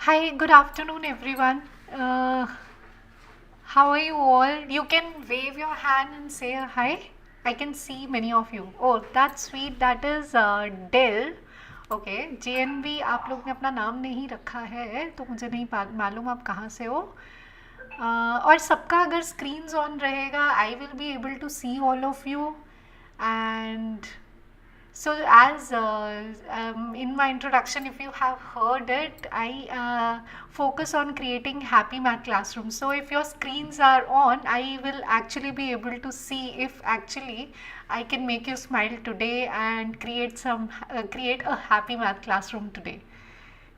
Hi, good afternoon, everyone. Uh, how are you all? You can wave your hand and say a hi. I can see many of you. Oh, that's sweet. That is Dill. Okay JNB आप लोग ने अपना नाम नहीं रखा है तो मुझे नहीं मालूम आप कहाँ से हो और सबका अगर स्क्रीन्स ऑन रहेगा I will be able to see all of you and so, as in my introduction, if you have heard it, I focus on creating happy math classrooms. So, if your screens are on, I will actually be able to see if actually I can make you smile today and create a happy math classroom today.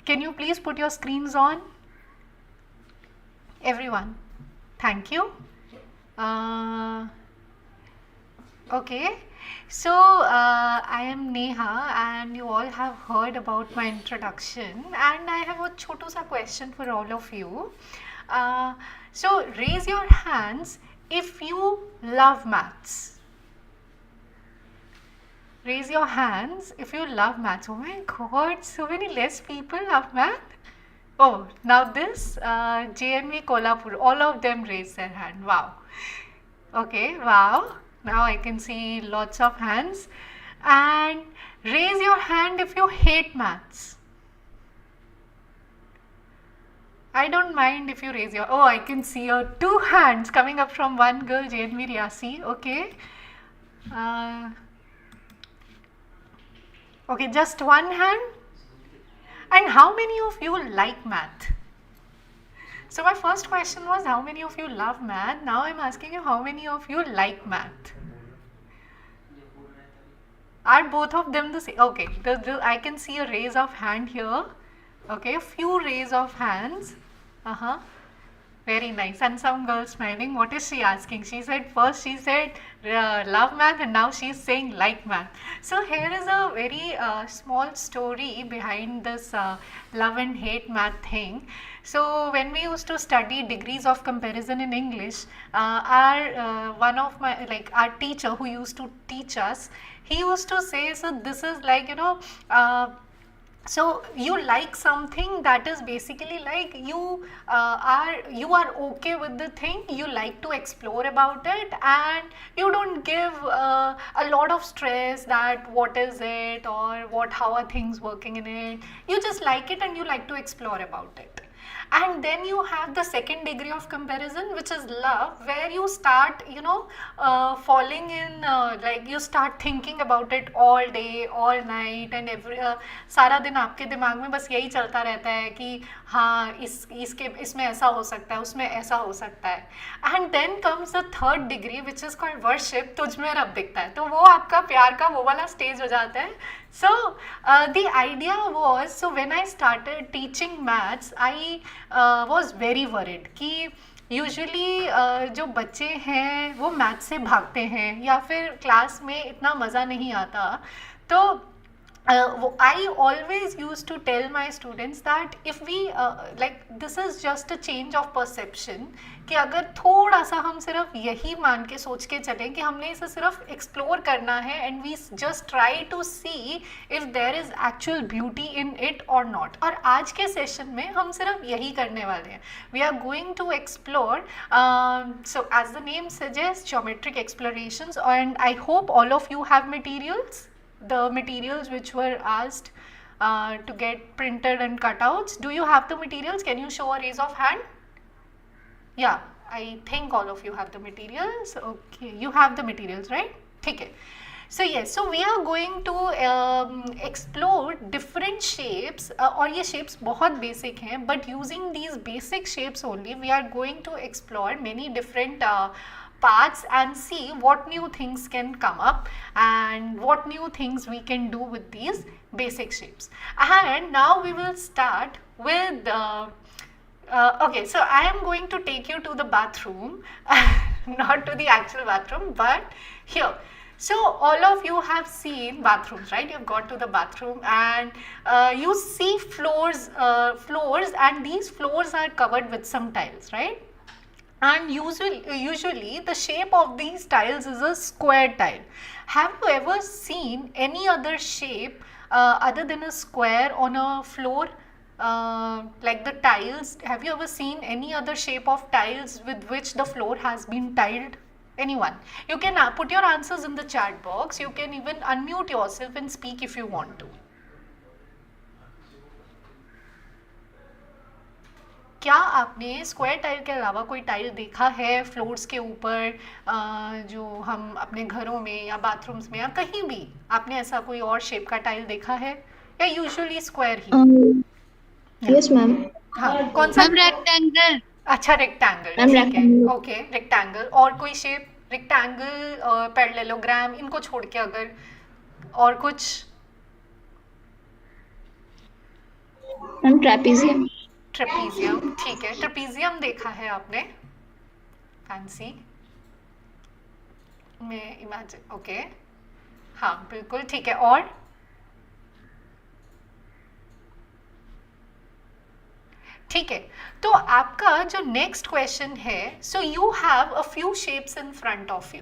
Can you please put your screens on, everyone? Thank you. Okay, so I am Neha and you all have heard about my introduction and I have a chotu sa question for all of you. So raise your hands if you love maths. Raise your hands if you love maths. Oh my god, so many less people love math. Oh, now this JNV Kolhapur, all of them raised their hand. Wow. Okay, wow. Now I can see lots of hands. And raise your hand if you hate maths. I don't mind if you raise your... Oh, I can see your two hands coming up from one girl, JNV Riasi. Okay. Okay, just one hand. And how many of you like math? So my first question was how many of you love math? Now I'm asking you how many of you like math? Are both of them the same? Okay, I can see a raise of hand here. Okay, a few raise of hands. Very nice. And some girl smiling. What is she asking? She said first she said love math and now she's saying like math. So here is a very small story behind this love and hate math thing. So when we used to study degrees of comparison in English, one of my our teacher who used to teach us, he used to say, so this is like so you like something that is basically like you are okay with the thing, you like to explore about it and you don't give a lot of stress that what is it or how are things working in it. You just like it and you like to explore about it. And then you have the second degree of comparison, which is love, where you start falling in like you start thinking about it all day all night and every सारा दिन आपके दिमाग में बस यही चलता रहता है कि हाँ इसमें ऐसा हो सकता है, उसमें ऐसा हो सकता है. And then comes the third degree which is called worship. तुझ में रब दिखता है, तो वो आपका प्यार का वो वाला स्टेज हो जाता है. So the idea was, so when I started teaching maths, I was very worried कि यूजुअली जो बच्चे हैं वो मैथ से भागते हैं या फिर क्लास में इतना मज़ा नहीं आता. तो I always used to tell my students that if we this is just a change of perception, कि अगर थोड़ा सा हम सिर्फ यही मान के सोच के चलें कि हमने इसे सिर्फ एक्सप्लोर करना है and we just try to see if there is actual beauty in it or not. और आज के सेशन में हम सिर्फ यही करने वाले हैं. We are going to explore, so as the name suggest, geometric explorations. And I hope all of you have materials, the materials which were asked to get printed and cutouts. Do you have the materials? Can you show a raise of hand? Yeah, I think all of you have the materials. Okay, you have the materials, right? Okay. So yes, so we are going to explore different shapes और ये shapes बहुत basic हैं, but using these basic shapes only we are going to explore many different paths and see what new things can come up and what new things we can do with these basic shapes. And now we will start with okay, so I am going to take you to the bathroom not to the actual bathroom but here. So all of you have seen bathrooms, right? You've gone to the bathroom and you see floors and these floors are covered with some tiles, right? And usually the shape of these tiles is a square tile. Have you ever seen any other shape other than a square on a floor? like the tiles. Have you ever seen any other shape of tiles with which the floor has been tiled? Anyone? You can put your answers in the chat box. You can even unmute yourself and speak if you want to. क्या आपने square tile के अलावा कोई tile देखा है floors के ऊपर, जो हम अपने घरों में या बाथरूम्स में या कहीं भी आपने ऐसा कोई और शेप का टाइल देखा है, या यूजुअली स्क्वायर ही? Yes ma'am. हाँ, कौन सा? Ma'am rectangle. अच्छा, रेक्टेंगल, मैम ठीक है, रेक्टेंगल। Okay, rectangle. और कोई शेप? रेक्टेंगल, पैरेललोग्राम, इनको छोड़ के अगर और कुछ? Ma'am trapezium. ट्रेपीजियम, ठीक है, ट्रेपीजियम देखा है आपने? फैंसी में इमेजिन, ओके, हाँ बिल्कुल ठीक है। और ठीक है, तो आपका जो नेक्स्ट क्वेश्चन है, so you have a few shapes in front of you.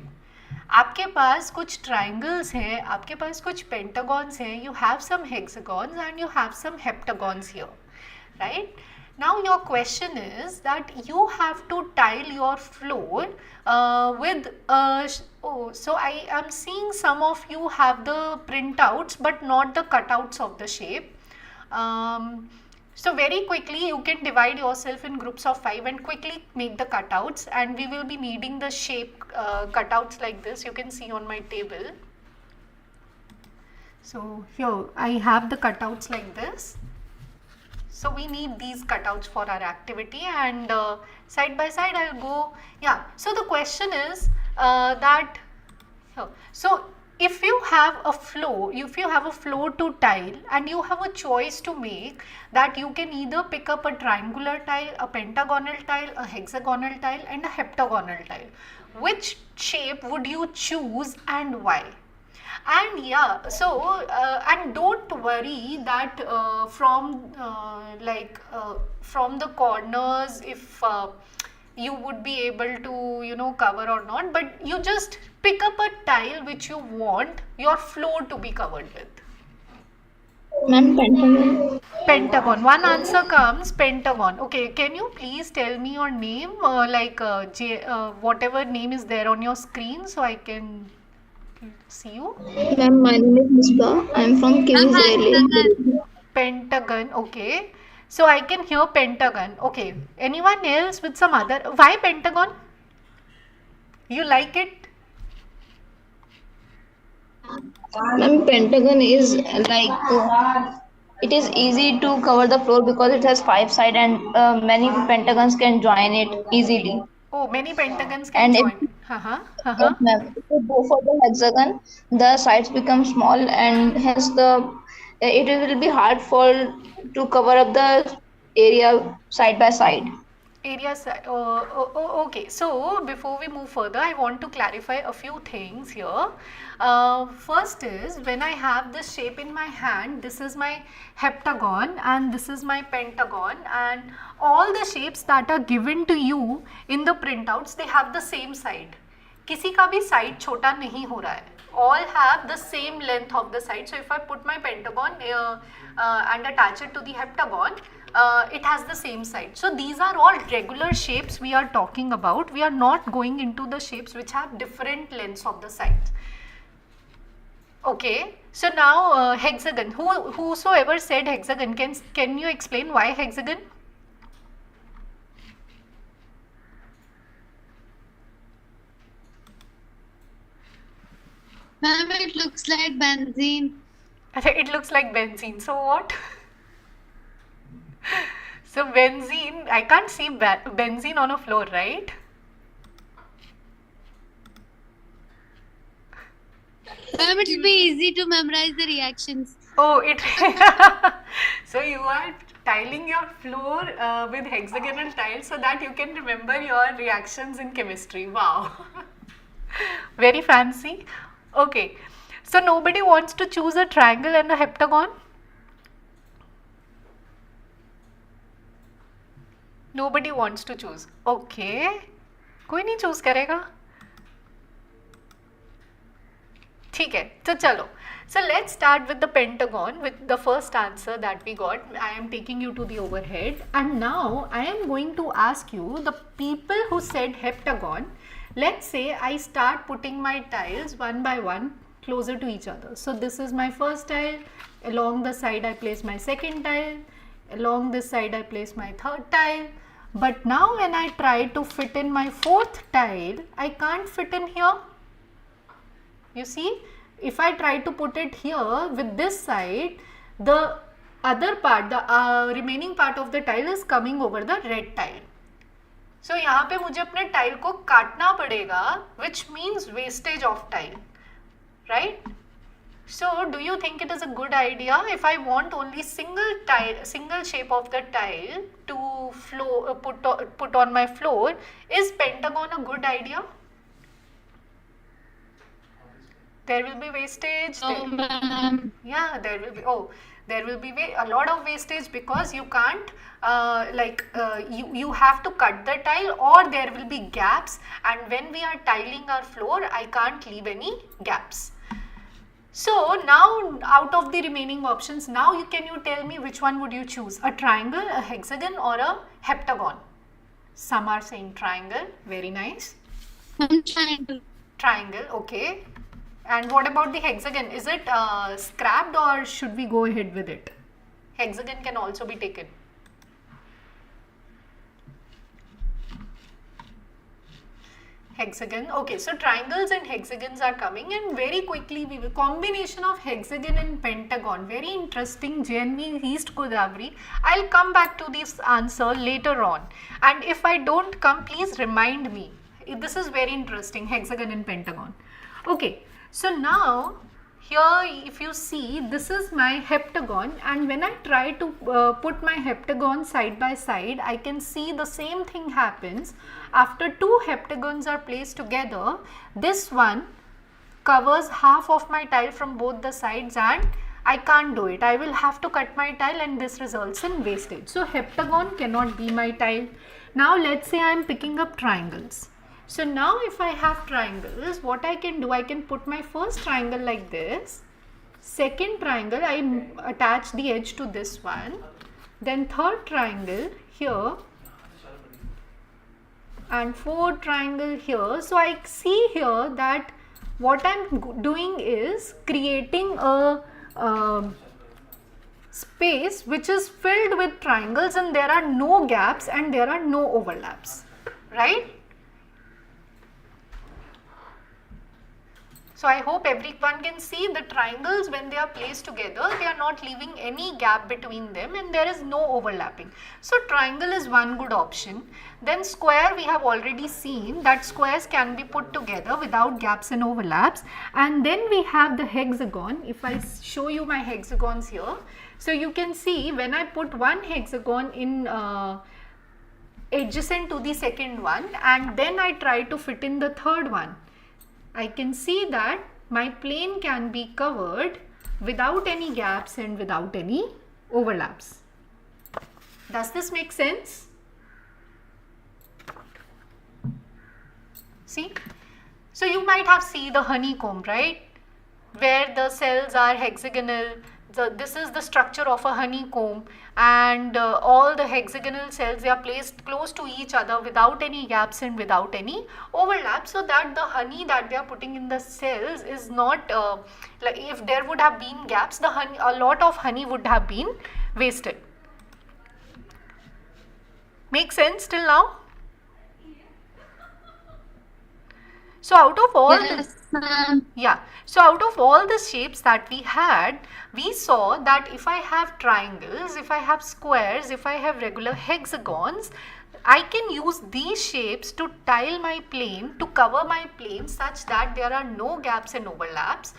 आपके पास कुछ ट्राइंगल्स हैं, आपके पास कुछ पेंटागॉन्स हैं, you have some hexagons and you have some heptagons here, right? Now your question is that you have to tile your floor with so I am seeing some of you have the printouts but not the cutouts of the shape. So very quickly you can divide yourself in groups of 5 and quickly make the cutouts, and we will be needing the shape cutouts like this. You can see on my table. So here I have the cutouts like this. So we need these cutouts for our activity, and side by side I'll go. Yeah, so the question is that so if you have a floor to tile and you have a choice to make, that you can either pick up a triangular tile, a pentagonal tile, a hexagonal tile and a heptagonal tile. Which shape would you choose and why? And yeah, so and don't worry that from the corners if you would be able to cover or not, but you just pick up a tile which you want your floor to be covered with. Ma'am pentagon. Pentagon. One answer comes, pentagon. Okay, can you please tell me your name, whatever name is there on your screen, so I can see you? Ma'am my name is Musba, I am from Kings Railway. Pentagon, okay. So I can hear pentagon. Okay. Anyone else with some other? Why pentagon? You like it? Ma'am pentagon is like it is easy to cover the floor because it has 5 sides and many pentagons can join it easily. Oh, many pentagons can And join. yes, ma'am, if you go for the hexagon, the sides become small and hence it will be hard for to cover up the area side by side. Okay, so before we move further, I want to clarify a few things here. First is, when I have this shape in my hand, this is my heptagon and this is my pentagon, and all the shapes that are given to you in the printouts, they have the same side. किसी का भी side छोटा नहीं हो रहा है. All have the same length of the side. So if I put my pentagon and attach it to the heptagon, it has the same side. So these are all regular shapes we are talking about. We are not going into the shapes which have different lengths of the sides. Okay, so now hexagon. Whosoever said hexagon, can you explain why hexagon? Ma'am, it looks like benzene. It looks like benzene. So what? So benzene, I can't see benzene on a floor, right? Ma'am, it will be easy to memorize the reactions. Oh, so you are tiling your floor with hexagonal tiles so that you can remember your reactions in chemistry. Wow. Very fancy. Okay, so nobody wants to choose a triangle and a heptagon? Nobody wants to choose. Okay, कोई नहीं choose करेगा. ठीक है, तो चलो. So let's start with the pentagon, with the first answer that we got. I am taking you to the overhead, and now I am going to ask you, the people who said heptagon, let's say I start putting my tiles one by one closer to each other. So this is my first tile, along the side I place my second tile, along this side I place my third tile. But now when I try to fit in my fourth tile, I can't fit in here. You see, if I try to put it here with this side, the other part, the remaining part of the tile is coming over the red tile. So यहाँ पे मुझे अपने tile को काटना पड़ेगा, which means wastage of tile, right? So do you think it is a good idea if I want only single tile, single shape of the tile to put on my floor? Is pentagon a good idea? There will be wastage. Oh, ma'am. Yeah, there will be. Oh, there will be a lot of wastage because you can't you have to cut the tile, or there will be gaps, and when we are tiling our floor, I can't leave any gaps. So now, out of the remaining options, now can you tell me which one would you choose? A triangle, a hexagon, or a heptagon? Some are saying triangle. Very nice. I'm trying to. Triangle, okay. And what about the hexagon? Is it scrapped, or should we go ahead with it? Hexagon can also be taken. Hexagon. Okay, so triangles and hexagons are coming, and very quickly we will combination of hexagon and pentagon. Very interesting. JNV East Godavari. I'll come back to this answer later on, and if I don't come, please remind me. This is very interesting, hexagon and pentagon. Okay, so now here if you see, this is my heptagon, and when I try to put my heptagon side by side, I can see the same thing happens. After two heptagons are placed together, this one covers half of my tile from both the sides, and I can't do it. I will have to cut my tile, and this results in wastage. So heptagon cannot be my tile. Now let's say I am picking up triangles. So now if I have triangles, what I can do, I can put my first triangle like this, second triangle I attach the edge to this one, then third triangle here, and fourth triangle here. So I see here that what I am doing is creating a space which is filled with triangles, and there are no gaps and there are no overlaps, right? So I hope everyone can see the triangles when they are placed together, they are not leaving any gap between them, and there is no overlapping. So triangle is one good option. Then square, we have already seen that squares can be put together without gaps and overlaps. And then we have the hexagon. If I show you my hexagons here, so you can see when I put one hexagon in adjacent to the second one, and then I try to fit in the third one, I can see that my plane can be covered without any gaps and without any overlaps. Does this make sense? See? So you might have seen the honeycomb, right? Where the cells are hexagonal. This is the structure of a honeycomb, and all the hexagonal cells, they are placed close to each other without any gaps and without any overlap, so that the honey that they are putting in the cells is not like, if there would have been gaps, the honey, a lot of honey would have been wasted. Make sense till now? So out of all so out of all the shapes that we had, we saw that if I have triangles, if I have squares, if I have regular hexagons, I can use these shapes to tile my plane, to cover my plane such that there are no gaps and overlaps.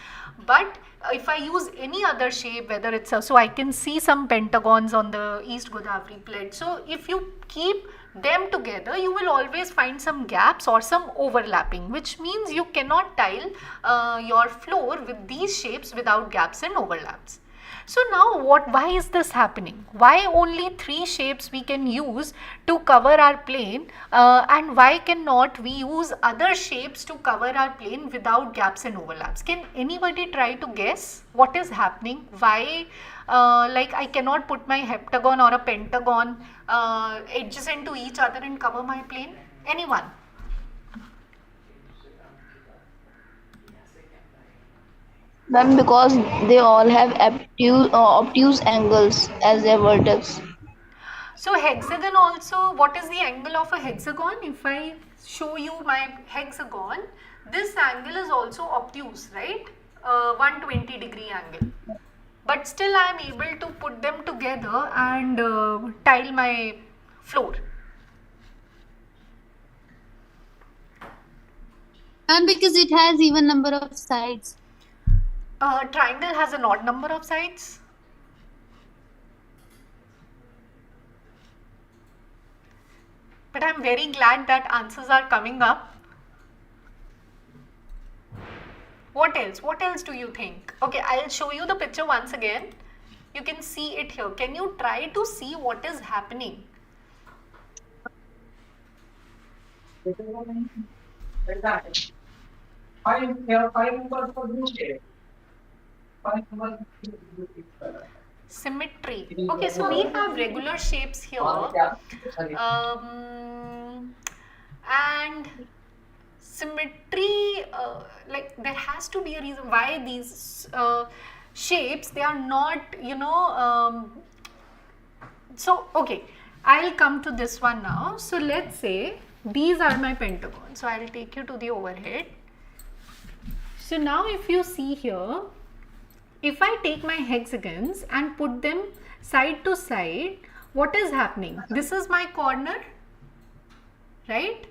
But if I use any other shape, whether it's so I can see some pentagons on the East Godavari plate. So if you keep them together, you will always find some gaps or some overlapping, which means you cannot tile your floor with these shapes without gaps and overlaps. So now why is this happening? Why only 3 shapes we can use to cover our plane, and why cannot we use other shapes to cover our plane without gaps and overlaps? Can anybody try to guess what is happening? Why like I cannot put my heptagon or a pentagon adjacent to each other and cover my plane? Anyone? Ma'am, because they all have obtuse angles as their vertex. So hexagon also, what is the angle of a hexagon? If I show you my hexagon, this angle is also obtuse, right? 120-degree angle. But still I am able to put them together and tile my floor. And because it has even number of sides. Triangle has an odd number of sides. But I'm very glad that answers are coming up. What else? What else do you think? Okay, I'll show you the picture once again. You can see it here. Can you try to see what is happening? Symmetry. Okay, so we have regular shapes here. And symmetry, like there has to be a reason why these shapes, they are not, so okay, I'll come to this one now. So let's say these are my pentagons. So I'll take you to the overhead. So now if you see here, if I take my hexagons and put them side to side, what is happening? This is my corner, right?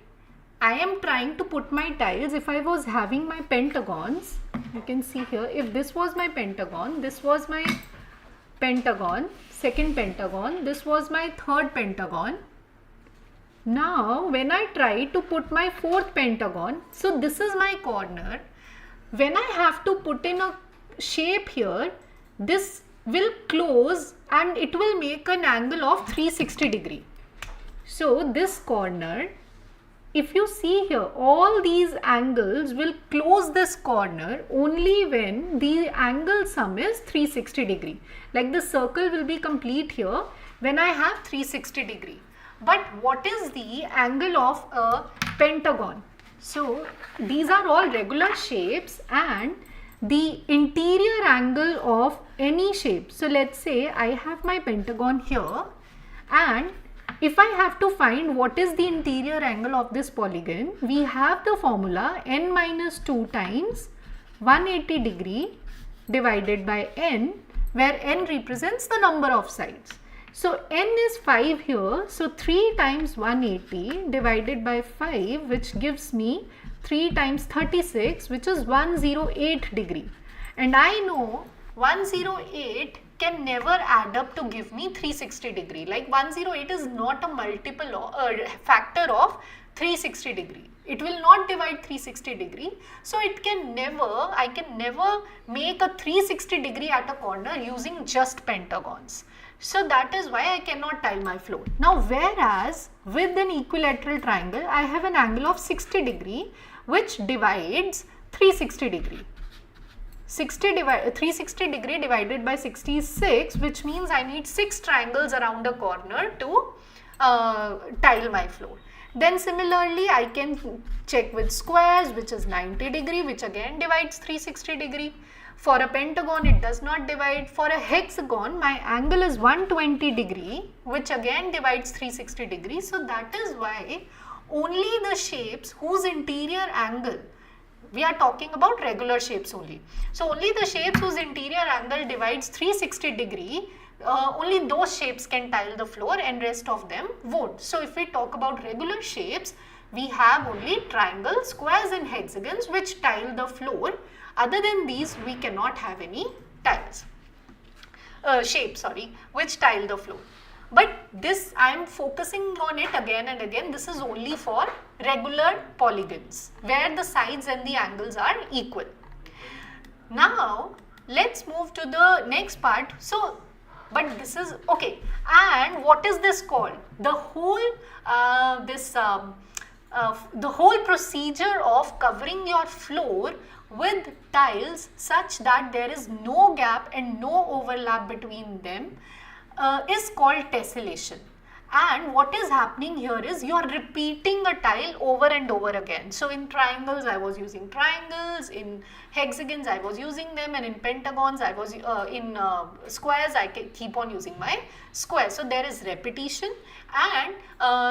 I am trying to put my tiles. If I was having my pentagons, you can see here, if this was my pentagon, this was my pentagon, second pentagon, this was my third pentagon. Now when I try to put my fourth pentagon, so this is my corner. When I have to put in a shape here, this will close and it will make an angle of 360 degree. So this corner, if you see here, all these angles will close this corner only when the angle sum is 360 degree. Like the circle will be complete here when I have 360 degree. But what is the angle of a pentagon? So these are all regular shapes and the interior angle of any shape. So let's say I have my pentagon here, and if I have to find what is the interior angle of this polygon, we have the formula n minus 2 times 180 degree divided by n, where n represents the number of sides. So n is 5 here, so 3 times 180 divided by 5, which gives me 3 times 36, which is 108 degree. And I know 108 can never add up to give me 360 degree. Like 108 is not a multiple factor of 360 degree. It will not divide 360 degree. So it can never, I can never make a 360 degree at a corner using just pentagons. So that is why I cannot tile my floor. Now whereas with an equilateral triangle, I have an angle of 60 degree which divides 360 degree. 360 degree divided by 66, which means I need 6 triangles around a corner to tile my floor. Then similarly I can check with squares, which is 90 degree, which again divides 360 degree. For a pentagon it does not divide. For a hexagon my angle is 120 degree, which again divides 360 degree. So that is why only the shapes whose interior angle, we are talking about regular shapes only. So only the shapes whose interior angle divides 360 degree, only those shapes can tile the floor and rest of them won't. So if we talk about regular shapes, we have only triangles, squares and hexagons which tile the floor. Other than these, we cannot have any tiles, shapes, which tile the floor. But this, I am focusing on it again and again. This is only for regular polygons where the sides and the angles are equal. Now, let's move to the next part. So, but this is okay. And what is this called? The whole the whole procedure of covering your floor with tiles such that there is no gap and no overlap between them is called tessellation. And what is happening here is you are repeating a tile over and over again. So in triangles I was using triangles, in hexagons I was using them, and in pentagons I was in squares I keep on using my squares. So there is repetition and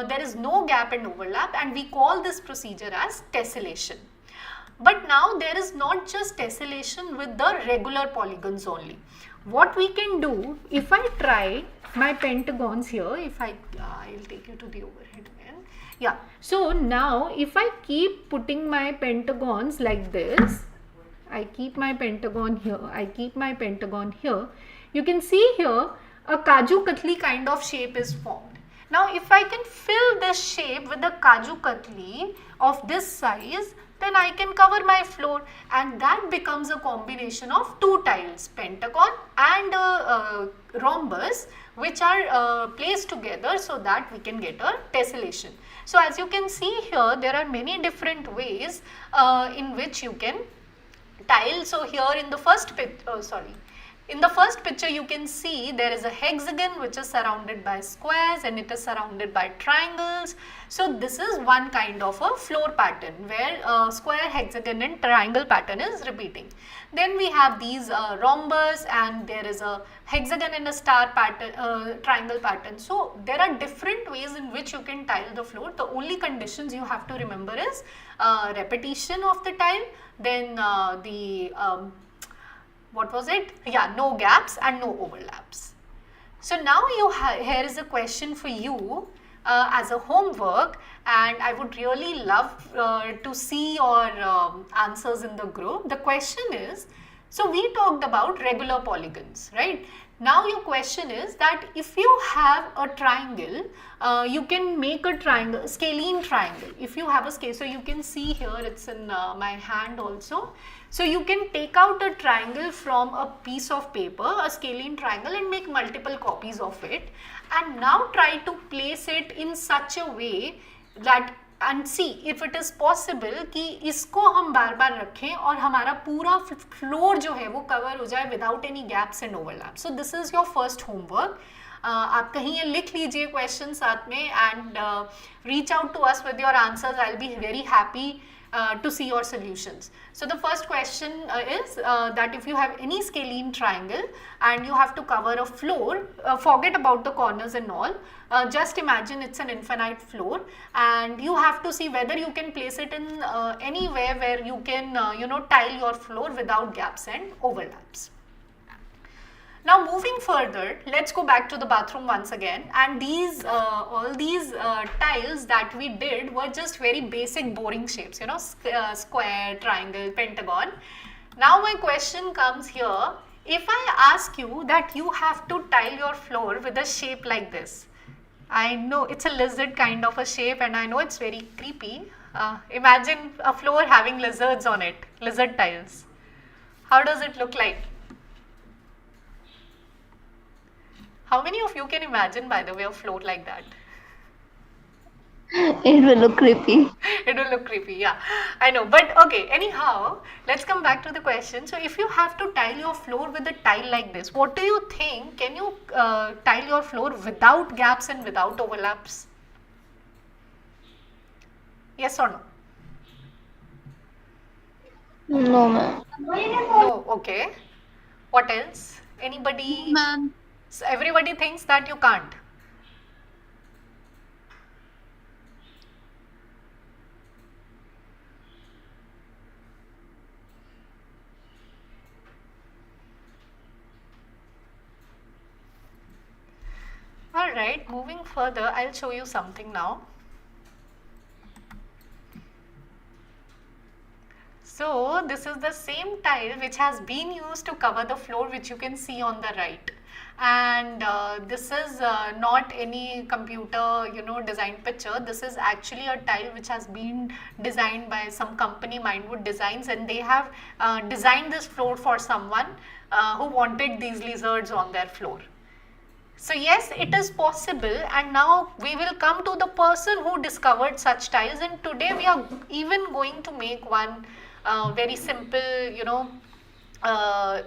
there is no gap and overlap, and we call this procedure as tessellation. But now there is not just tessellation with the regular polygons only. What we can do, if I try my pentagons here, if I'll take you to the overhead again. Yeah, so now if I keep putting my pentagons like this, I keep my pentagon here, I keep my pentagon here, you can see here a Kaju Katli kind of shape is formed. Now if I can fill this shape with a Kaju Katli of this size, then I can cover my floor, and that becomes a combination of two tiles, pentagon and rhombus, which are placed together so that we can get a tessellation. So as you can see here, there are many different ways in which you can tile. So here in the first picture you can see there is a hexagon which is surrounded by squares and it is surrounded by triangles. So this is one kind of a floor pattern where square, hexagon and triangle pattern is repeating. Then we have these rhombus, and there is a hexagon and a star pattern, triangle pattern. So there are different ways in which you can tile the floor. The only conditions you have to remember is repetition of the tile, then what was it? Yeah, no gaps and no overlaps. So now here is a question for you as a homework, and I would really love to see your answers in the group. The question is, so we talked about regular polygons, right? Now your question is that if you have a triangle, you can make a triangle, scalene triangle. If you have a scale, so you can see here it's in my hand also. So you can take out a triangle from a piece of paper, a scalene triangle, and make multiple copies of it, and now try to place it in such a way that, and see if it is possible कि इसको हम बार बार रखें और हमारा पूरा floor जो है वो कवर हो जाए without any gaps and overlap. So this is your first homework. आप कहीं ये लिख लीजिए क्वेश्चन साथ में, and reach out to us with your answers. I'll be very happy to see your solutions. So the first question is that if you have any scalene triangle and you have to cover a floor, forget about the corners and all, just imagine it's an infinite floor, and you have to see whether you can place it in anywhere where you can tile your floor without gaps and overlaps. Now moving further, let's go back to the bathroom once again, and these all these tiles that we did were just very basic boring shapes, square, triangle, pentagon. Now my question comes here, if I ask you that you have to tile your floor with a shape like this, I know it's a lizard kind of a shape and I know it's very creepy. Imagine a floor having lizards on it, lizard tiles. How does it look like? How many of you can imagine, by the way, a floor like that? It will look creepy. It will look creepy, yeah. I know, but okay, anyhow, let's come back to the question. So if you have to tile your floor with a tile like this, what do you think? Can you tile your floor without gaps and without overlaps? Yes or no? No, ma'am. No, okay. What else? Anybody? Ma'am. So everybody thinks that you can't. Alright, moving further, I'll show you something now. So this is the same tile which has been used to cover the floor, which you can see on the right. And this is not any computer designed picture. This is actually a tile which has been designed by some company, Mindwood Designs, and they have designed this floor for someone who wanted these lizards on their floor. So yes, it is possible, and now we will come to the person who discovered such tiles, and today we are even going to make one very simple, tile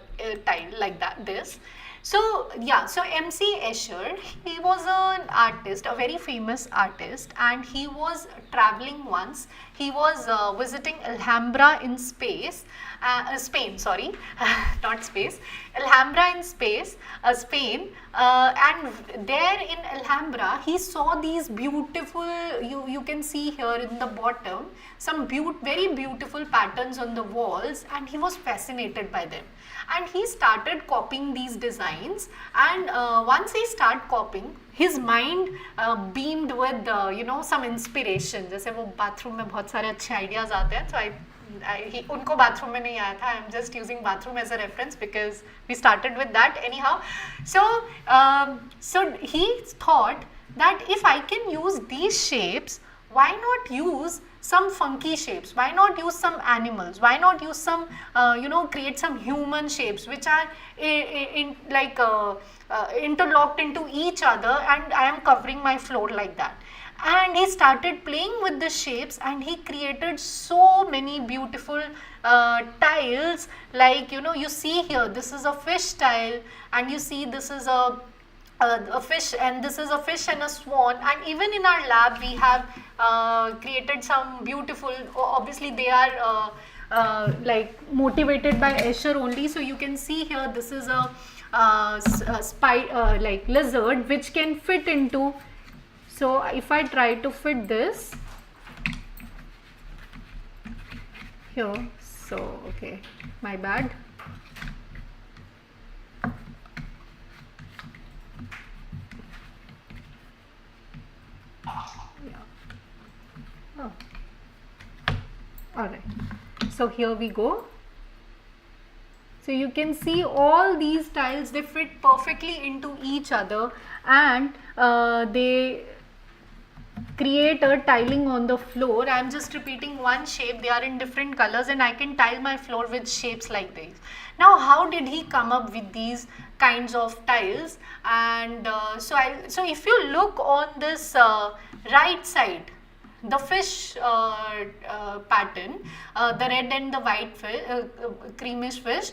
like that, this. So yeah, so MC Escher, he was an artist, a very famous artist, and he was traveling once. He was visiting Alhambra in Spain, sorry, not space, Alhambra in Spain, and there in Alhambra, he saw these beautiful, you can see here in the bottom, some very beautiful patterns on the walls, and he was fascinated by them. And he started copying these designs, and once he started copying, his mind beamed with some inspiration. जैसे वो bathroom में बहुत सारे अच्छे ideas आते हैं, so उनको bathroom में नहीं आया था. I'm just using bathroom as a reference because we started with that anyhow. So he thought that if I can use these shapes, why not use some funky shapes? Why not use some animals? Why not use some, create some human shapes which are interlocked into each other, and I am covering my floor like that. And he started playing with the shapes, and he created so many beautiful tiles, like you see here, this is a fish tile, and you see this is a fish, and this is a fish and a swan. And even in our lab we have created some beautiful, obviously they are like motivated by Escher only. So you can see here, this is a like lizard which can fit into. So if I try to fit this here, so okay, my bad. Oh. Alright, so here we go. So you can see all these tiles, they fit perfectly into each other, and they create a tiling on the floor. I am just repeating one shape, they are in different colors, and I can tile my floor with shapes like these. Now how did he come up with these kinds of tiles? And so if you look on this right side, the fish pattern, the red and the white fish, creamish fish.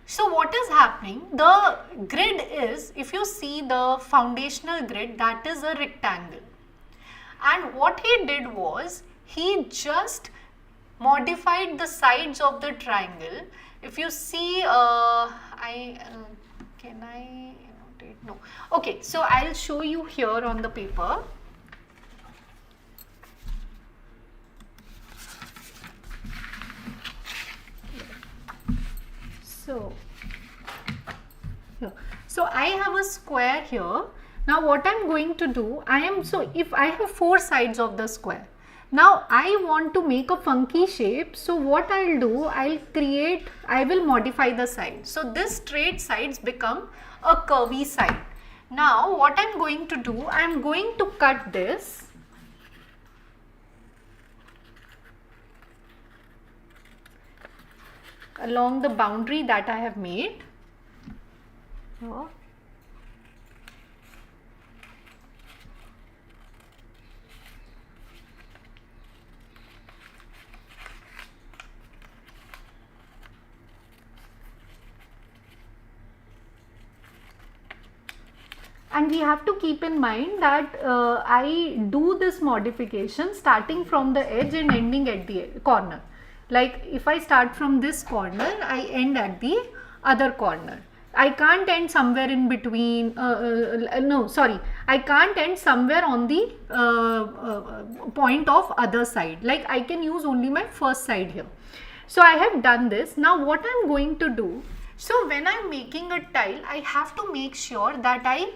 So what is happening? The grid is, if you see the foundational grid, that is a rectangle. And what he did was, he just modified the sides of the triangle. If you see, can I annotate? No. Okay, so I'll show you here on the paper. So I have a square here. Now what I'm going to do, if I have 4 sides of the square, now I want to make a funky shape. So what I'll do, I will modify the sides. So this straight sides become a curvy side. Now what I'm going to do, I'm going to cut this along the boundary that I have made. Oh. And we have to keep in mind that I do this modification starting from the edge and ending at the corner. Like if I start from this corner, I end at the other corner. I can't end somewhere in between, I can't end somewhere on the point of other side. Like I can use only my first side here. So I have done this. Now what I'm going to do, so when I'm making a tile, I have to make sure that I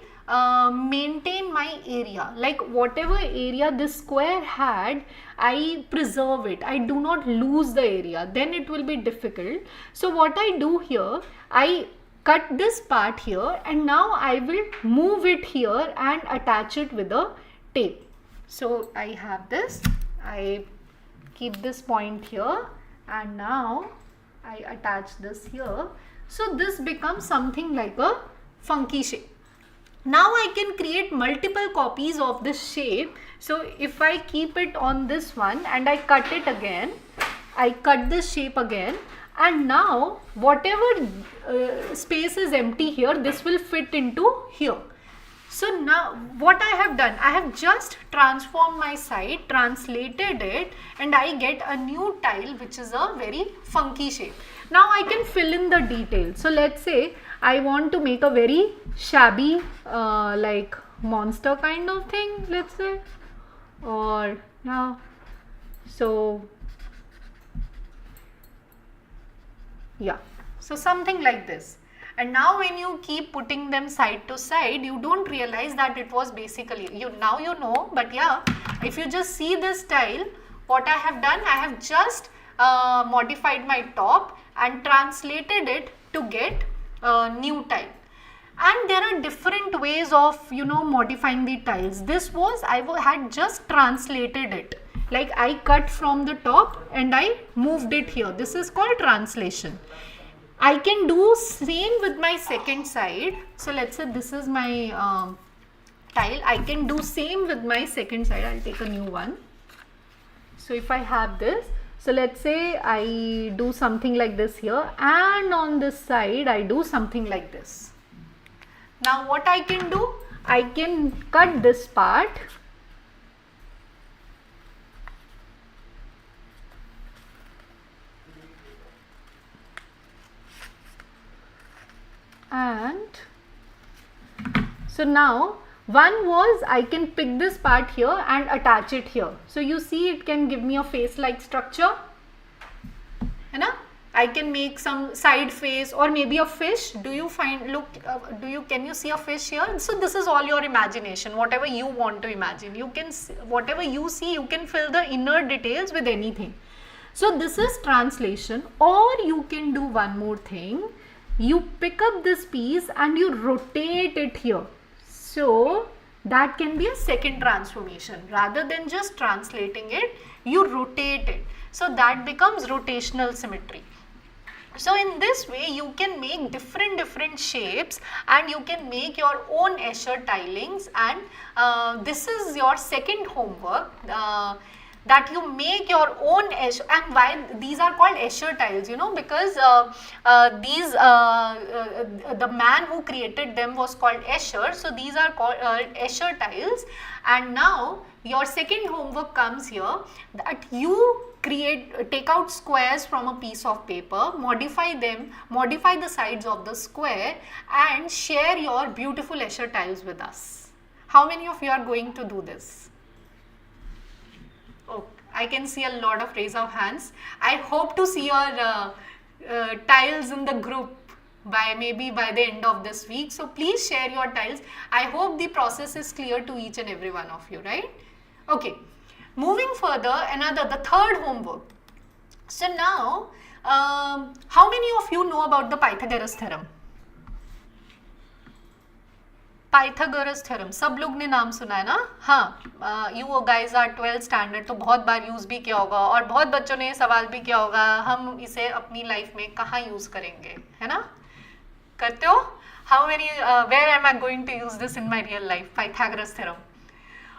maintain my area, like whatever area this square had, I preserve it. I do not lose the area, then it will be difficult. So what I do here, I cut this part here, and now I will move it here and attach it with a tape. So I have this, I keep this point here, and now I attach this here So this becomes something like a funky shape. Now I can create multiple copies of this shape. So if I keep it on this one and I cut it again, I cut this shape again, and now whatever space is empty here, this will fit into here. So now what I have done, I have just transformed my site, translated it, and I get a new tile which is a very funky shape. Now I can fill in the details. So let's say I want to make a very shabby like monster kind of thing, let's say, or yeah, so yeah, so something like this. And now when you keep putting them side to side, you don't realize that it was basically, now you know, but yeah, if you just see this tile, what I have done, I have just modified my top and translated it to get a new tile. And there are different ways of modifying the tiles. This was, I had just translated it, like I cut from the top and I moved it here. This is called translation. I can do same with my second side. So let's say this is my tile. I can do same with my second side. I'll take a new one. So if I have this, so let's say I do something like this here, and on this side I do something like this. Now what I can do, I can cut this part and so now one was I can pick this part here and attach it here. So you see it can give me a face like structure. You know? I can make some side face or maybe a fish. Do you find, look, can you see a fish here? So this is all your imagination, whatever you want to imagine. You can, whatever you see, you can fill the inner details with anything. So this is translation. Or you can do one more thing. You pick up this piece and you rotate it here. So that can be a second transformation. Rather than just translating it, you rotate it. So that becomes rotational symmetry. So in this way you can make different shapes and you can make your own Escher tilings, and this is your second homework, that you make your own Escher. And why these are called Escher tiles, because these the man who created them was called Escher, so these are called Escher tiles. And now your second homework comes here, that you take out squares from a piece of paper, modify them, modify the sides of the square, and share your beautiful Escher tiles with us. How many of you are going to do this? Oh, I can see a lot of raise of hands. I hope to see your tiles in the group maybe by the end of this week. So please share your tiles. I hope the process is clear to each and every one of you, right? Okay. Moving further, the third homework. So now, how many of you know about the Pythagoras theorem? Pythagoras theorem, सब लोग ने नाम सुना है ना? हाँ, you guys are 12th standard, तो बहुत बार यूज भी किया होगा और बहुत बच्चों ने सवाल भी किया होगा, हम इसे अपनी लाइफ में कहाँ यूज करेंगे, है ना? करते हो? How many, where am I going to use this in my real life? Pythagoras theorem.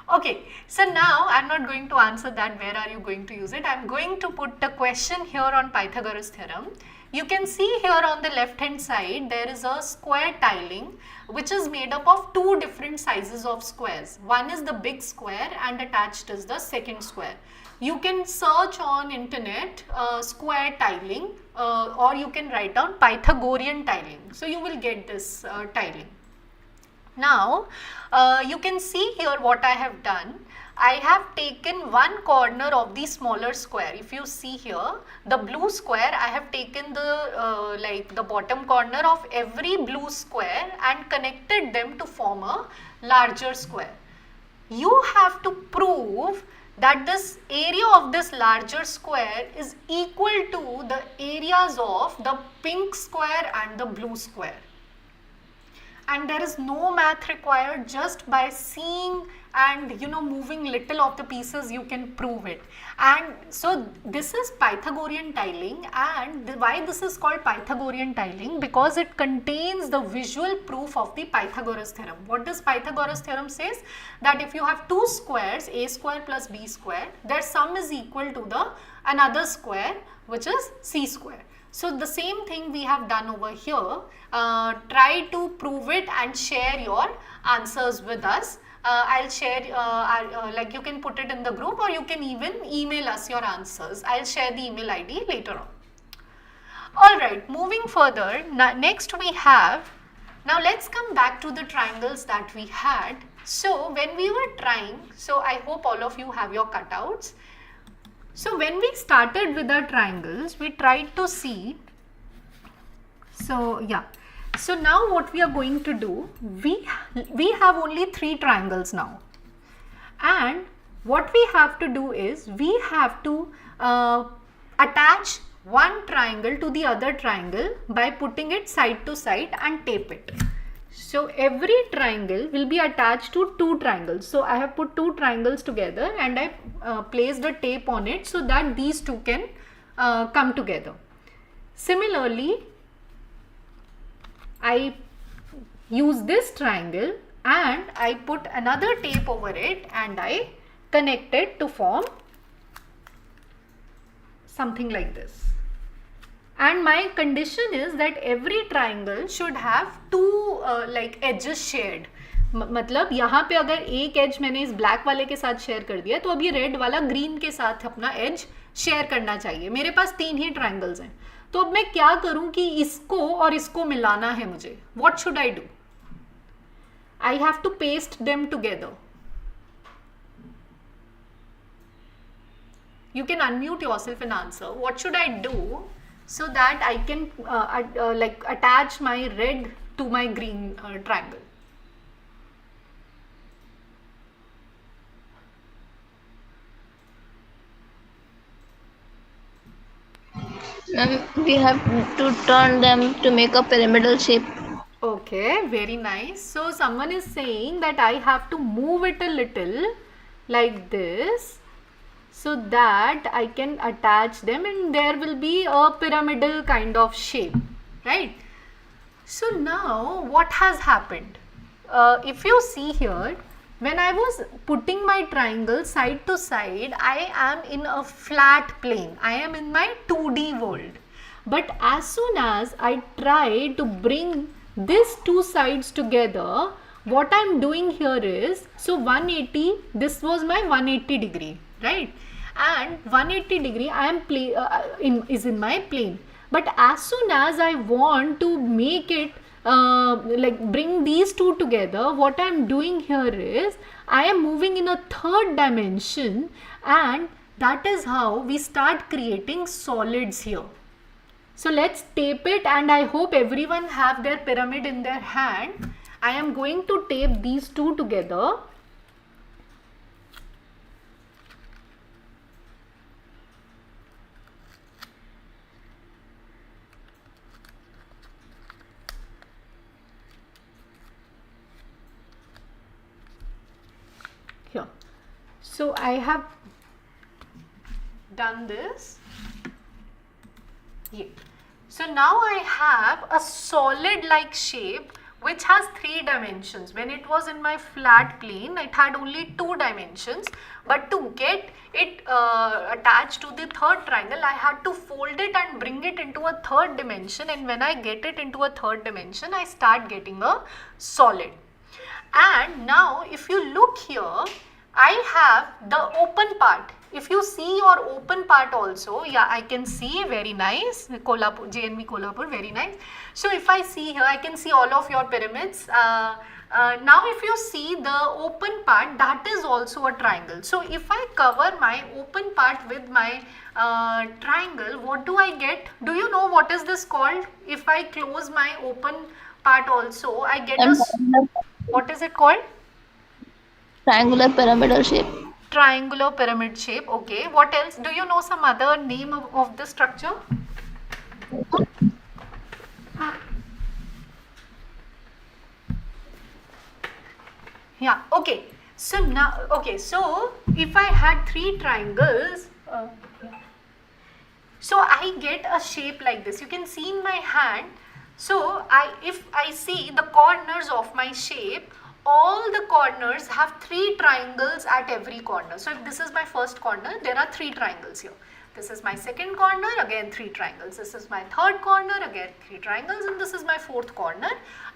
Okay, so now I'm not going to answer that where are you going to use it. I'm going to put a question here on Pythagoras theorem. You can see here on the left hand side there is a square tiling which is made up of two different sizes of squares. One is the big square and attached is the second square. You can search on internet square tiling or you can write down Pythagorean tiling. So you will get this tiling. Now, you can see here what I have done. I have taken one corner of the smaller square. If you see here, the blue square, I have taken the the bottom corner of every blue square and connected them to form a larger square. You have to prove that this area of this larger square is equal to the areas of the pink square and the blue square. and there is no math required. Just by seeing and moving little of the pieces you can prove it. And so this is Pythagorean tiling, and why this is called Pythagorean tiling? Because it contains the visual proof of the Pythagoras theorem. What does Pythagoras theorem says? That if you have two squares, a square plus b square, their sum is equal to the another square, which is c square. So the same thing we have done over here. Try to prove it and share your answers with us. I'll share, like you can put it in the group, or you can even email us your answers. I'll share the email ID later on. Alright, moving further, next we have, now let's come back to the triangles that we had. So when we were trying, so I hope all of you have your cutouts. So when we started with our triangles, we tried to see, so yeah. So now what we are going to do, we have only 3 triangles now, and what we have to do is we have to attach one triangle to the other triangle by putting it side to side and tape it. So every triangle will be attached to 2 triangles. So I have put 2 triangles together and I placed a tape on it so that these 2 can come together. Similarly, I use this triangle and I put another tape over it and I connect it to form something like this. And my condition is that every triangle should have 2 like edges shared. मतलब यहाँ पे अगर एक as मैंने इस black वाले के साथ शेयर कर दिया, तो अब ये रेड वाला ग्रीन के साथ अपना एज शेयर करना चाहिए. मेरे पास 3 ही ट्राइंगल्स हैं, तो अब मैं क्या करूं कि इसको और इसको मिलाना है मुझे. What should I do? I have to paste them together. You can unmute yourself and answer. What should I do so that I can like attach my red to my green triangle? We have to turn them to make a pyramidal shape. Okay, very nice. So someone is saying that I have to move it a little like this, so that I can attach them and there will be a pyramidal kind of shape, right? So now what has happened? If you see here, when I was putting my triangle side to side, I am in a flat plane. I am in my 2D world. But as soon as I try to bring these 2 sides together, what I am doing here is, so 180, this was my 180 degree, right? And 180 degree I am is in my plane. But as soon as I want to make it like bring these 2 together, what I am doing here is I am moving in a 3rd dimension, and that is how we start creating solids here. So let's tape it, and I hope everyone have their pyramid in their hand. I am going to tape these 2 together. Here. So I have done this. Yeah. So now I have a solid like shape which has 3 dimensions. When it was in my flat plane, it had only 2 dimensions, but to get it attached to the 3rd triangle, I had to fold it and bring it into a 3rd dimension, and when I get it into a 3rd dimension, I start getting a solid. And now if you look here, I have the open part. If you see your open part also, yeah, I can see, very nice, Kolhapur, JNV Kolhapur, very nice. So if I see here, I can see all of your pyramids. Now if you see the open part, that is also a triangle. So if I cover my open part with my triangle, what do I get? Do you know what is this called? If I close my open part also, I get a, what is it called? Triangular pyramidal shape. Triangular pyramid shape. Okay, what else? Do you know some other name of the structure? Yeah, okay. So now, okay, so if I had three triangles, so I get a shape like this. You can see in my hand. So if I see the corners of my shape, all the corners have three triangles at every corner. So if this is my first corner, there are three triangles here. This is my second corner, again three triangles. This is my third corner, again three triangles, and this is my fourth corner,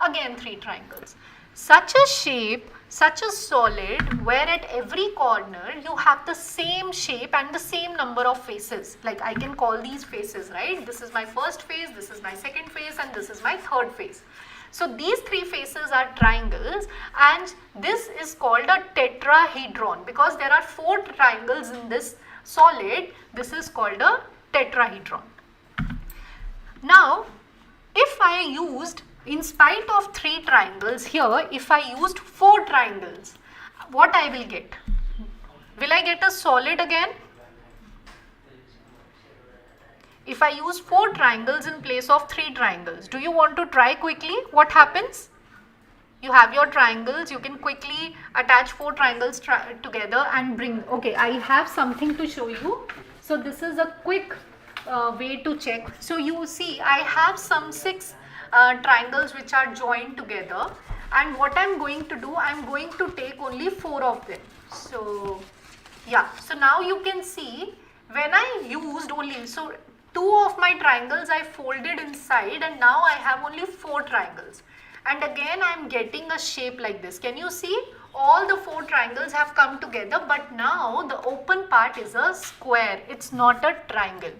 again three triangles. Such a shape, such a solid where at every corner you have the same shape and the same number of faces. Like I can call these faces, right? This is my first face, this is my second face, and this is my third face. So these three faces are triangles, and this is called a tetrahedron because there are four triangles in this solid. This is called a tetrahedron. Now, if I used, in spite of three triangles here, if I used four triangles, what I will get? Will I get a solid again? If I use four triangles in place of three triangles, do you want to try quickly? What happens? You have your triangles, you can quickly attach four triangles together and bring. Okay, I have something to show you. So this is a quick way to check. So you see, I have some six triangles which are joined together, and what I'm going to do, I'm going to take only four of them. So yeah, so now you can see when I used only, so two of my triangles I folded inside, and now I have only four triangles. And again I am getting a shape like this. Can you see? All the four triangles have come together, but now the open part is a square. It's not a triangle.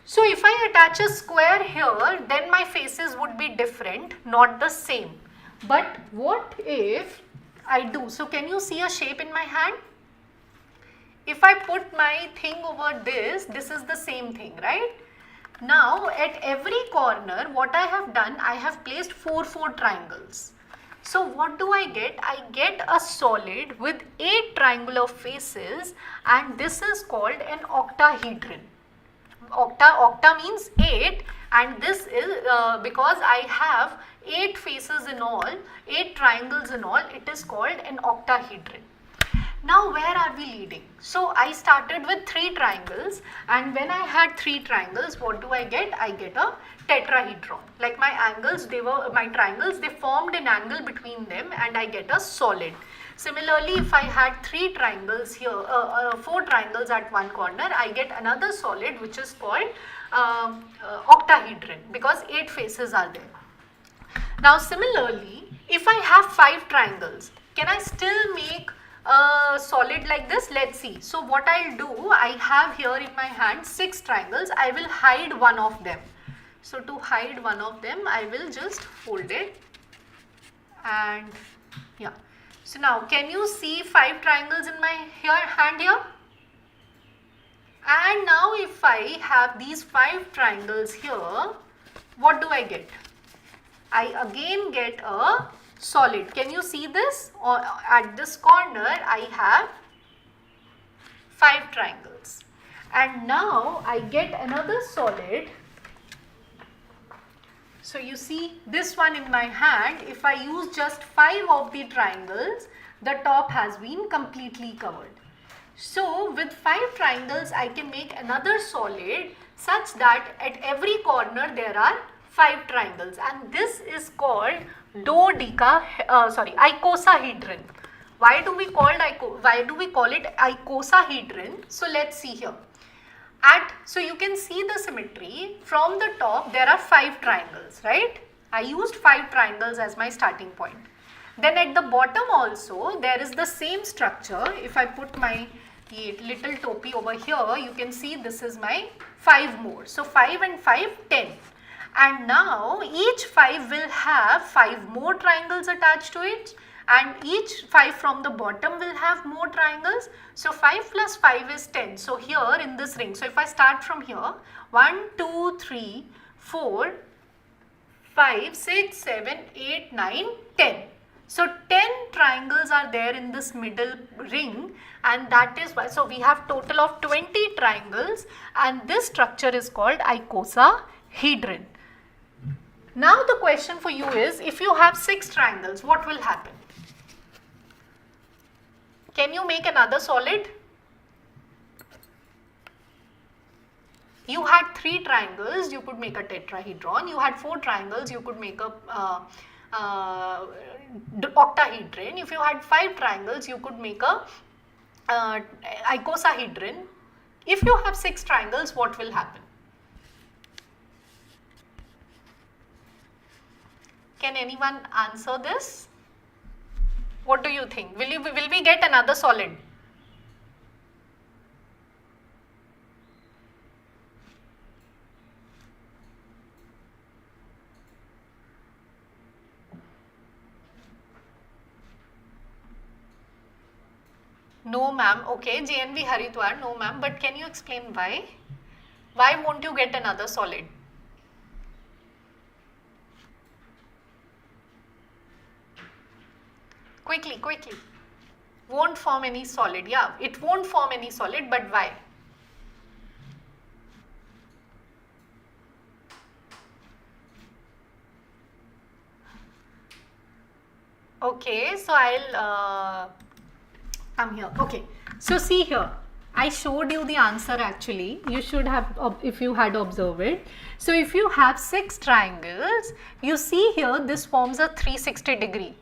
So if I attach a square here, then my faces would be different, not the same. But what if I do? So can you see a shape in my hand? If I put my thing over this is the same thing, right? Now at every corner, what I have done, I have placed four triangles. So what do I get? I get a solid with 8 triangular faces, and this is called an octahedron. Octa means 8, and this is because I have 8 faces in all, 8 triangles in all, it is called an octahedron. Now where are we leading? So I started with 3 triangles, and when I had 3 triangles, what do I get? I get a tetrahedron. Like my angles, my triangles, they formed an angle between them, and I get a solid. Similarly, if I had 3 triangles here, 4 triangles at one corner, I get another solid which is called octahedron because 8 faces are there. Now similarly, if I have 5 triangles, can I still make a solid like this? Let's see. So what I'll do, I have here in my hand 6 triangles. I will hide one of them. So to hide one of them, I will just fold it, and yeah. So now can you see 5 triangles in my hand here? And now if I have these 5 triangles here, what do I get? I again get a solid. Can you see this? Or at this corner I have 5 triangles. And now I get another solid. So you see this one in my hand, if I use just 5 of the triangles, the top has been completely covered. So with 5 triangles, I can make another solid such that at every corner there are 5 triangles, and this is called icosahedron. Why do we call it icosahedron? So let's see here. So you can see the symmetry. From the top there are 5 triangles, right? I used 5 triangles as my starting point. Then at the bottom also there is the same structure. If I put my little topi over here, you can see this is my 5 more. So 5 and 5, 10. And now each 5 will have 5 more triangles attached to it, and each 5 from the bottom will have more triangles. So 5 plus 5 is 10. So here in this ring, so if I start from here, 1, 2, 3, 4, 5, 6, 7, 8, 9, 10. So 10 triangles are there in this middle ring, and that is why, so we have total of 20 triangles, and this structure is called icosahedron. Now the question for you is, if you have 6 triangles, what will happen? Can you make another solid? You had 3 triangles, you could make a tetrahedron. You had 4 triangles, you could make a octahedron. If you had 5 triangles, you could make a icosahedron. If you have 6 triangles, what will happen? Can anyone answer this? What do you think? Will we get another solid? No ma'am. Okay, JNV Haridwar, no ma'am. But can you explain why? Why won't you get another solid? Quickly, quickly. Won't form any solid. Yeah, it won't form any solid, but why? Okay, so I'll come here. Okay, so see here. I showed you the answer actually. You should have, if you had observed it. So if you have 6 triangles, you see here this forms a 360 degree.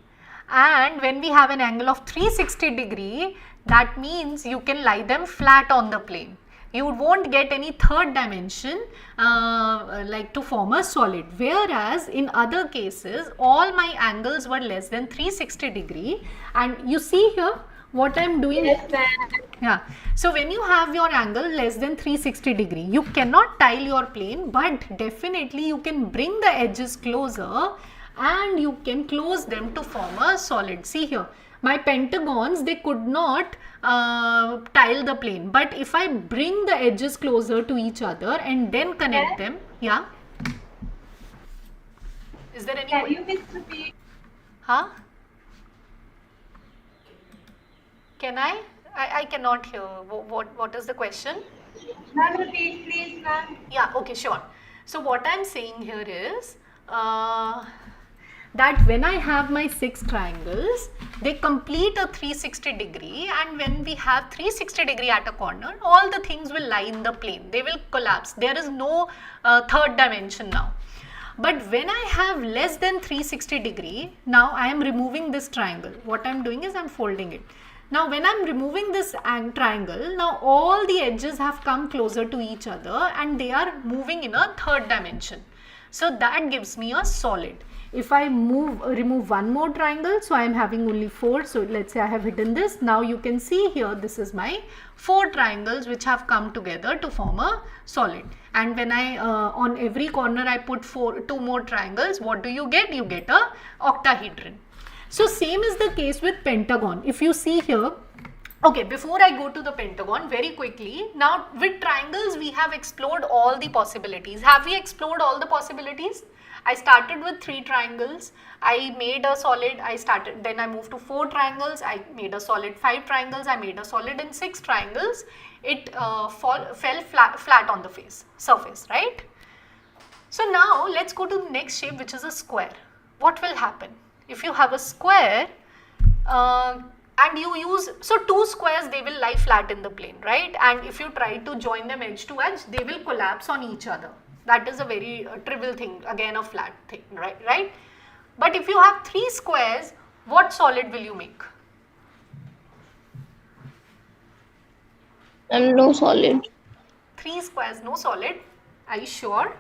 And when we have an angle of 360 degree, that means you can lie them flat on the plane. You won't get any third dimension like to form a solid. Whereas in other cases, all my angles were less than 360 degree. And you see here what I am doing. Yes, ma'am. Yeah. So when you have your angle less than 360 degree, you cannot tile your plane, but definitely you can bring the edges closer and you can close them to form a solid. See here, my pentagons, they could not tile the plane, but if I bring the edges closer to each other and then connect them, yeah. Is there any? Can you please repeat? Huh? Can I? I cannot hear. What is the question? Ma'am, repeat please, ma'am. Yeah, okay, sure. So what I'm saying here is that when I have my 6 triangles, they complete a 360 degree, and when we have 360 degree at a corner, all the things will lie in the plane. They will collapse. There is no third dimension now. But when I have less than 360 degree, now I am removing this triangle. What I am doing is I am folding it. Now when I am removing this triangle, now all the edges have come closer to each other and they are moving in a third dimension. So that gives me a solid. If I remove one more triangle, so I am having only 4. So let's say I have hidden this. Now you can see here, this is my 4 triangles which have come together to form a solid. And when I on every corner I put 2 more triangles, what do you get? You get a octahedron. So same is the case with pentagon. If you see here, okay, before I go to the pentagon, very quickly, now with triangles we have explored all the possibilities. Have we explored all the possibilities? I started with 3 triangles, I made a solid, then I moved to 4 triangles, I made a solid 5 triangles, I made a solid in 6 triangles. It fell flat on the surface, right? So now let's go to the next shape, which is a square. What will happen? If you have a square and you use, so 2 squares, they will lie flat in the plane, right? And if you try to join them edge to edge, they will collapse on each other. That is a very trivial thing, again a flat thing, right? But if you have 3 squares, what solid will you make? No solid. 3 squares, no solid. Are you sure?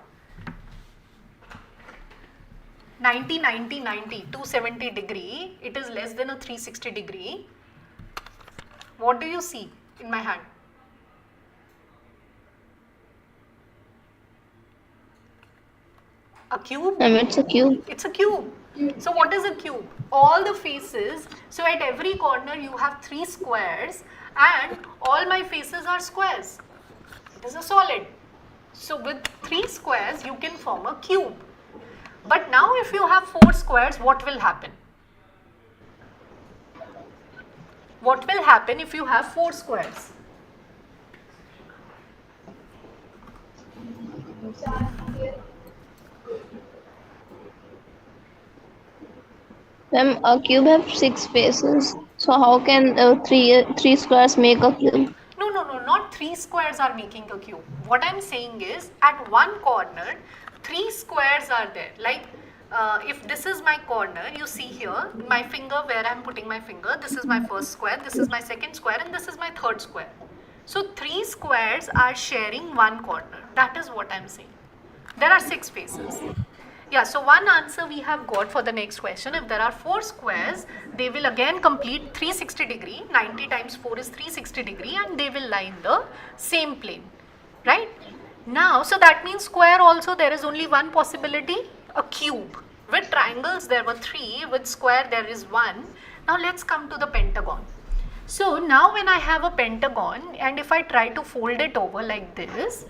90, 90, 90, 270 degree. It is less than a 360 degree. What do you see in my hand? A cube? It's a cube. It's a cube. So what is a cube? All the faces, so at every corner you have 3 squares and all my faces are squares. It is a solid. So with 3 squares you can form a cube. But now if you have 4 squares, what will happen? What will happen if you have 4 squares? A cube have 6 faces, So how can three squares make a cube? No, no, no, not three squares are making a cube. What I'm saying is at one corner, three squares are there. Like if this is my corner, you see here, my finger where I'm putting my finger, this is my first square, this is my second square, and this is my third square. So three squares are sharing one corner. That is what I'm saying. There are six faces. Yeah, so one answer we have got for the next question. If there are four squares, they will again complete 360 degree. 90 times 4 is 360 degree, and they will lie in the same plane, right? Now, so that means square also there is only one possibility, a cube. With triangles there were three, with square there is one. Now let's come to the pentagon. So now when I have a pentagon and if I try to fold it over like this,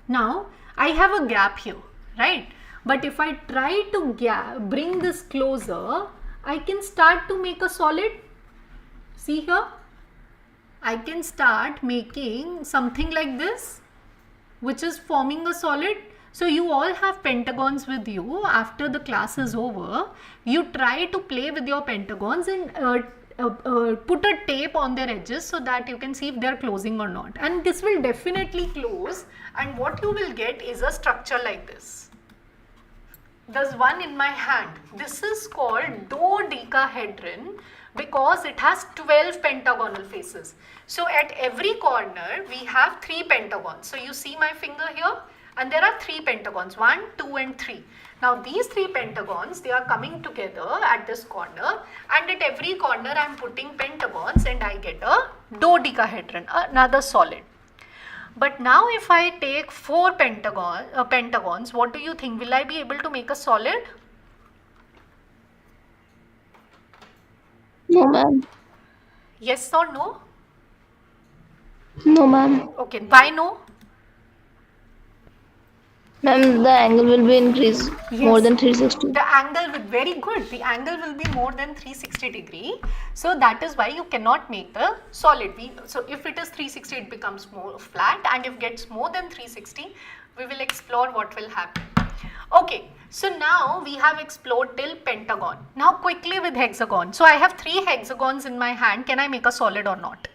now I have a gap here, right? But if I try to bring this closer, I can start to make a solid. See here, I can start making something like this, which is forming a solid. So you all have pentagons with you. After the class is over, you try to play with your pentagons and put a tape on their edges so that you can see if they are closing or not. And this will definitely close, and what you will get is a structure like this. There's one in my hand. This is called dodecahedron because it has 12 pentagonal faces. So at every corner we have 3 pentagons. So you see my finger here, and there are 3 pentagons, 1, 2 and 3. Now these 3 pentagons, they are coming together at this corner, and at every corner I am putting pentagons and I get a dodecahedron, another solid. But now if I take 4 pentagons, what do you think? Will I be able to make a solid? No, ma'am. Yes or no? No, ma'am. Okay, why no? Ma'am, the angle will be increased more than 360. The angle will, very good. The angle will be more than 360 degree. So that is why you cannot make the solid. So if it is 360, it becomes more flat, and if it gets more than 360, we will explore what will happen. Okay, so now we have explored till pentagon. Now quickly with hexagon. So I have 3 hexagons in my hand. Can I make a solid or not?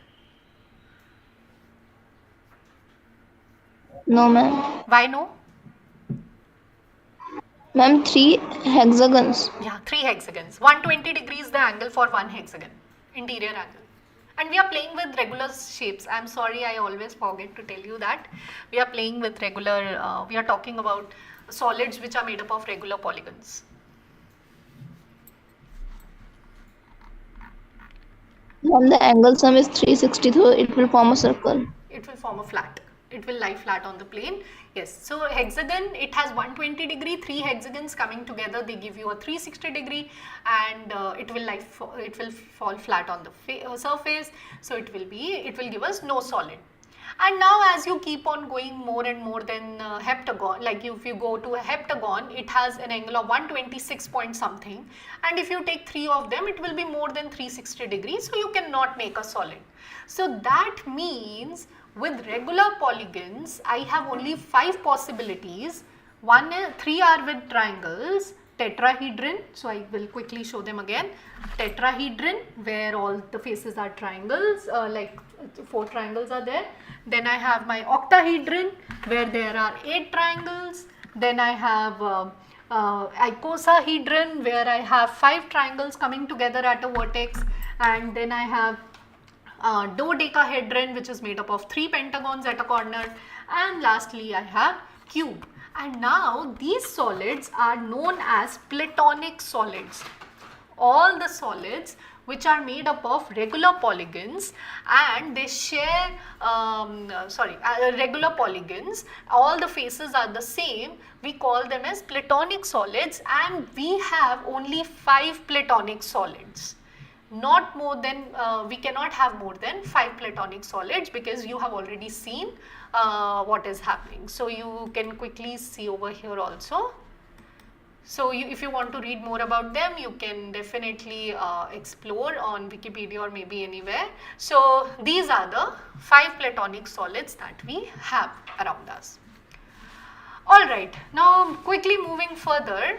No, ma'am. Why no? Ma'am, 3 hexagons. Yeah, 3 hexagons. 120 degrees the angle for one hexagon, interior angle. And we are playing with regular shapes. I'm sorry, I always forget to tell you that. We are playing with regular, we are talking about solids which are made up of regular polygons. Ma'am, the angle sum is 360, so it will form a circle. It will form a flat. It will lie flat on the plane. Yes, so hexagon, it has 120 degree, 3 hexagons coming together, they give you a 360 degree, and it will fall flat on the surface. So it will give us no solid. And now as you keep on going more and more than heptagon, like if you go to a heptagon, it has an angle of 126 point something, and if you take 3 of them, it will be more than 360 degrees, so you cannot make a solid. So that means with regular polygons, I have only 5 possibilities. 3 are with triangles, tetrahedron, so I will quickly show them again. Tetrahedron, where all the faces are triangles, like 4 triangles are there. Then I have my octahedron, where there are 8 triangles. Then I have icosahedron, where I have 5 triangles coming together at a vertex. And then I have dodecahedron, which is made up of 3 pentagons at a corner, and lastly I have cube. And now these solids are known as platonic solids. All the solids which are made up of regular polygons and they share regular polygons, all the faces are the same, we call them as platonic solids, and we have only 5 platonic solids. Not more than, we cannot have more than 5 platonic solids, because you have already seen what is happening. So you can quickly see over here also. So if you want to read more about them, you can definitely explore on Wikipedia or maybe anywhere. So these are the 5 platonic solids that we have around us. Alright, now quickly moving further.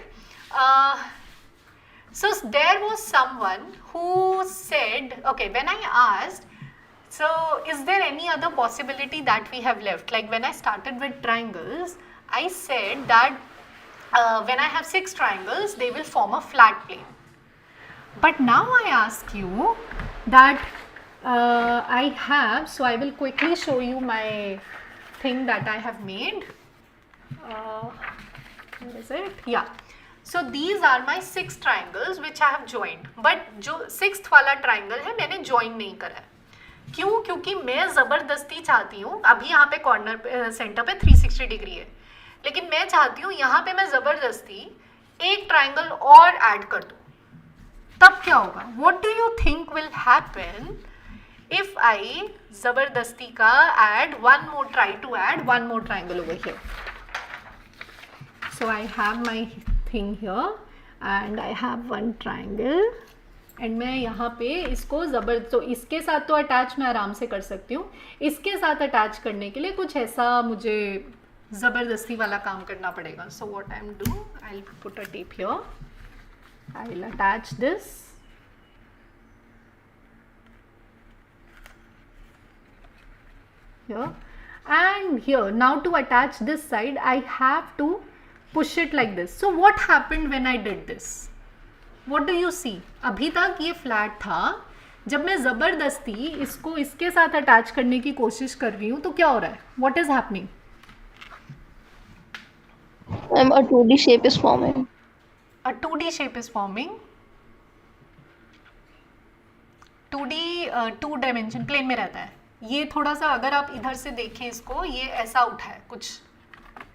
So there was someone who said, okay, when I asked, so is there any other possibility that we have left? Like when I started with triangles, I said that when I have 6 triangles, they will form a flat plane. But now I ask you that I have, so I will quickly show you my thing that I have made. Where is it? Yeah. So these are my 6 triangles which I have joined. But जो 6th वाला triangle है मैंने join नहीं करा है. क्यों? क्योंकि मैं ज़बरदस्ती चाहती हूँ, अभी यहाँ पे कॉर्नर सेंटर पे 360 डिग्री है, लेकिन मैं चाहती हूँ यहाँ पे मैं ज़बरदस्ती एक ट्राइंगल और ऐड कर दूँ. तब क्या होगा? What do you think will happen if I ज़बरदस्ती का try to add one more triangle over here? So I have my thing here and I have one triangle and मैं यहाँ पे इसको तो इसके साथ तो अटैच मैं आराम से कर सकती हूँ, इसके साथ अटैच करने के लिए कुछ ऐसा मुझे ज़बरदस्ती वाला काम करना पड़ेगा. So what I'm do, I'll put a tape here, I'll attach this. Here and here. Now to attach this side I have to push it like this. So what happened when I did this? What do you see? अभी तक ये flat था, जब मैं ज़बरदस्ती इसको इसके साथ अटैच करने की कोशिश कर रही हूँ तो क्या हो रहा है? What is happening? A 2D shape is forming. A 2D shape is forming. 2D 2 dimension plane में रहता है. ये थोड़ा सा अगर आप इधर से देखें इसको, ये ऐसा उठा है, कुछ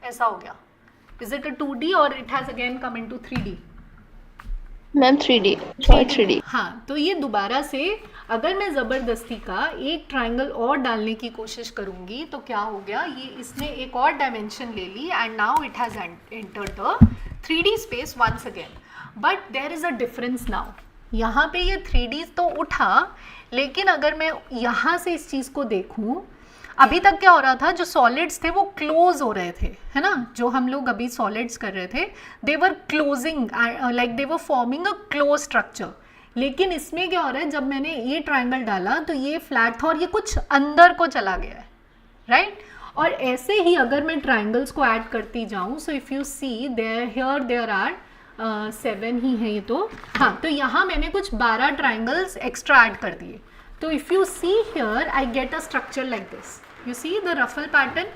ऐसा हो गया. Is it a 2D or it has again come into 3D? Ma'am 3D, sorry 3D. हाँ, तो ये दोबारा से अगर मैं ज़बरदस्ती का एक ट्राइंगल और डालने की कोशिश करूँगी तो क्या हो गया? ये इसने एक और डायमेंशन ले ली and now it has entered the 3D space once again. But there is a difference now. यहाँ पे ये 3D तो उठा, लेकिन अगर मैं यहाँ से इस चीज़ को देखूँ, अभी तक क्या हो रहा था? जो सॉलिड्स थे वो क्लोज हो रहे थे, है ना? जो हम लोग अभी सॉलिड्स कर रहे थे, they were closing, like they were forming a close structure. लेकिन इसमें क्या हो रहा है? जब मैंने ये ट्राइंगल डाला तो ये फ्लैट था और ये कुछ अंदर को चला गया है, राइट? और ऐसे ही अगर मैं ट्राइंगल्स को ऐड करती जाऊँ, so if you see there are 7 ही है ये तो, हाँ, तो यहाँ मैंने कुछ 12 ट्राइंगल्स एक्स्ट्रा ऐड कर दिए. तो if you see here I get a structure like this. You see the ruffle pattern,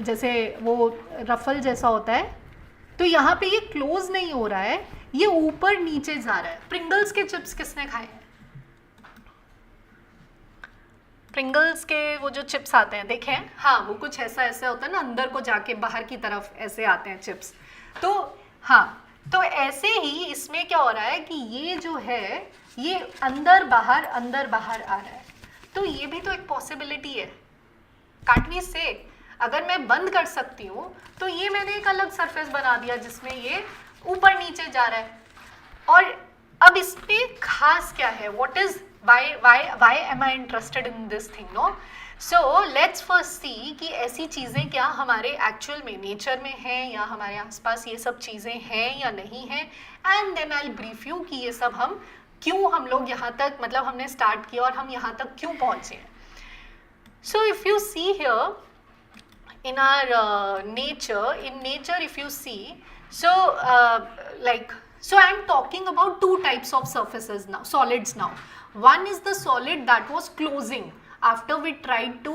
जैसे वो रफल जैसा होता है. तो यहाँ पे ये क्लोज नहीं हो रहा है, ये ऊपर नीचे जा रहा है. प्रिंगल्स के चिप्स किसने खाए हैं? प्रिंगल्स के वो जो चिप्स आते हैं, देखें, हाँ, वो कुछ ऐसा ऐसा होता है ना, अंदर को जाके बाहर की तरफ ऐसे आते हैं चिप्स. तो हाँ, तो ऐसे ही इसमें क्या हो रहा है कि ये जो है ये अंदर बाहर आ रहा है. तो ये भी तो एक पॉसिबिलिटी है. कांट वी से, अगर मैं बंद कर सकती हूँ तो ये मैंने एक अलग सरफेस बना दिया जिसमें ये ऊपर नीचे जा रहा है. और अब इस पे खास क्या है? What is why am I interested in this thing, no? So let's first see कि ऐसी चीज़ें क्या हमारे एक्चुअल में नेचर में हैं या हमारे आसपास ये सब चीज़ें हैं या नहीं हैं. And then I will brief you कि ये सब हम लोग यहाँ तक, मतलब हमने स्टार्ट किया और हम यहाँ तक क्यों पहुँचे हैं. So if you see here in our nature, if you see, so so I am talking about 2 types of surfaces now, solids now. One is the solid that was closing after we tried to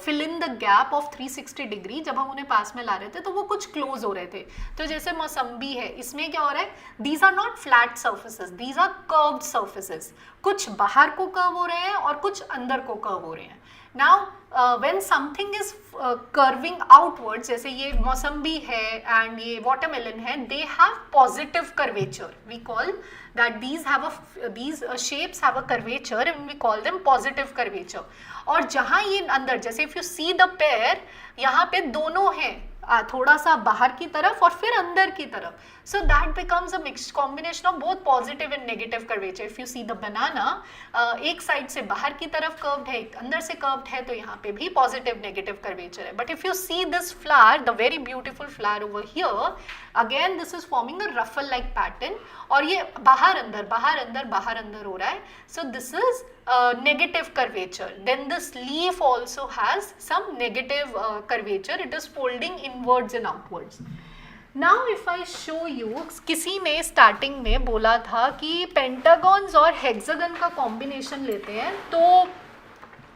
fill in the gap of 360 degree. जब हम उन्हें पास में ला रहे थे तो वो कुछ close हो रहे थे. तो जैसे मौसम्बी है, इसमें क्या हो रहा है? These are not flat surfaces, these are curved surfaces. कुछ बाहर को कर्व हो रहे हैं और कुछ अंदर को कर्व हो रहे हैं. Now when something is curving outwards, जैसे ये मौसम्बी है and ये watermelon है, they have positive curvature. We call that these shapes have a curvature and we call them positive curvature. और जहाँ ये अंदर, जैसे if you see the pair, यहाँ पे दोनों हैं, थोड़ा सा बाहर की तरफ और फिर अंदर की तरफ. So that becomes a mixed combination of both positive and negative curvature. If you see the banana, एक साइड से बाहर की तरफ कर्व्ड है, एक अंदर से कर्व्ड है, तो यहाँ पे भी पॉजिटिव नेगेटिव कर्वेचर है. But if you see this flower, the very beautiful flower over here, again this is forming a ruffle like pattern, और ये बाहर अंदर बाहर अंदर बाहर अंदर हो रहा है. So this is negative curvature. Then this leaf also has some negative curvature. It is folding inwards and outwards. Now if I show you, किसी ने स्टार्टिंग में बोला था कि पेंटागॉन्स और हेक्सागन का कॉम्बिनेशन लेते हैं तो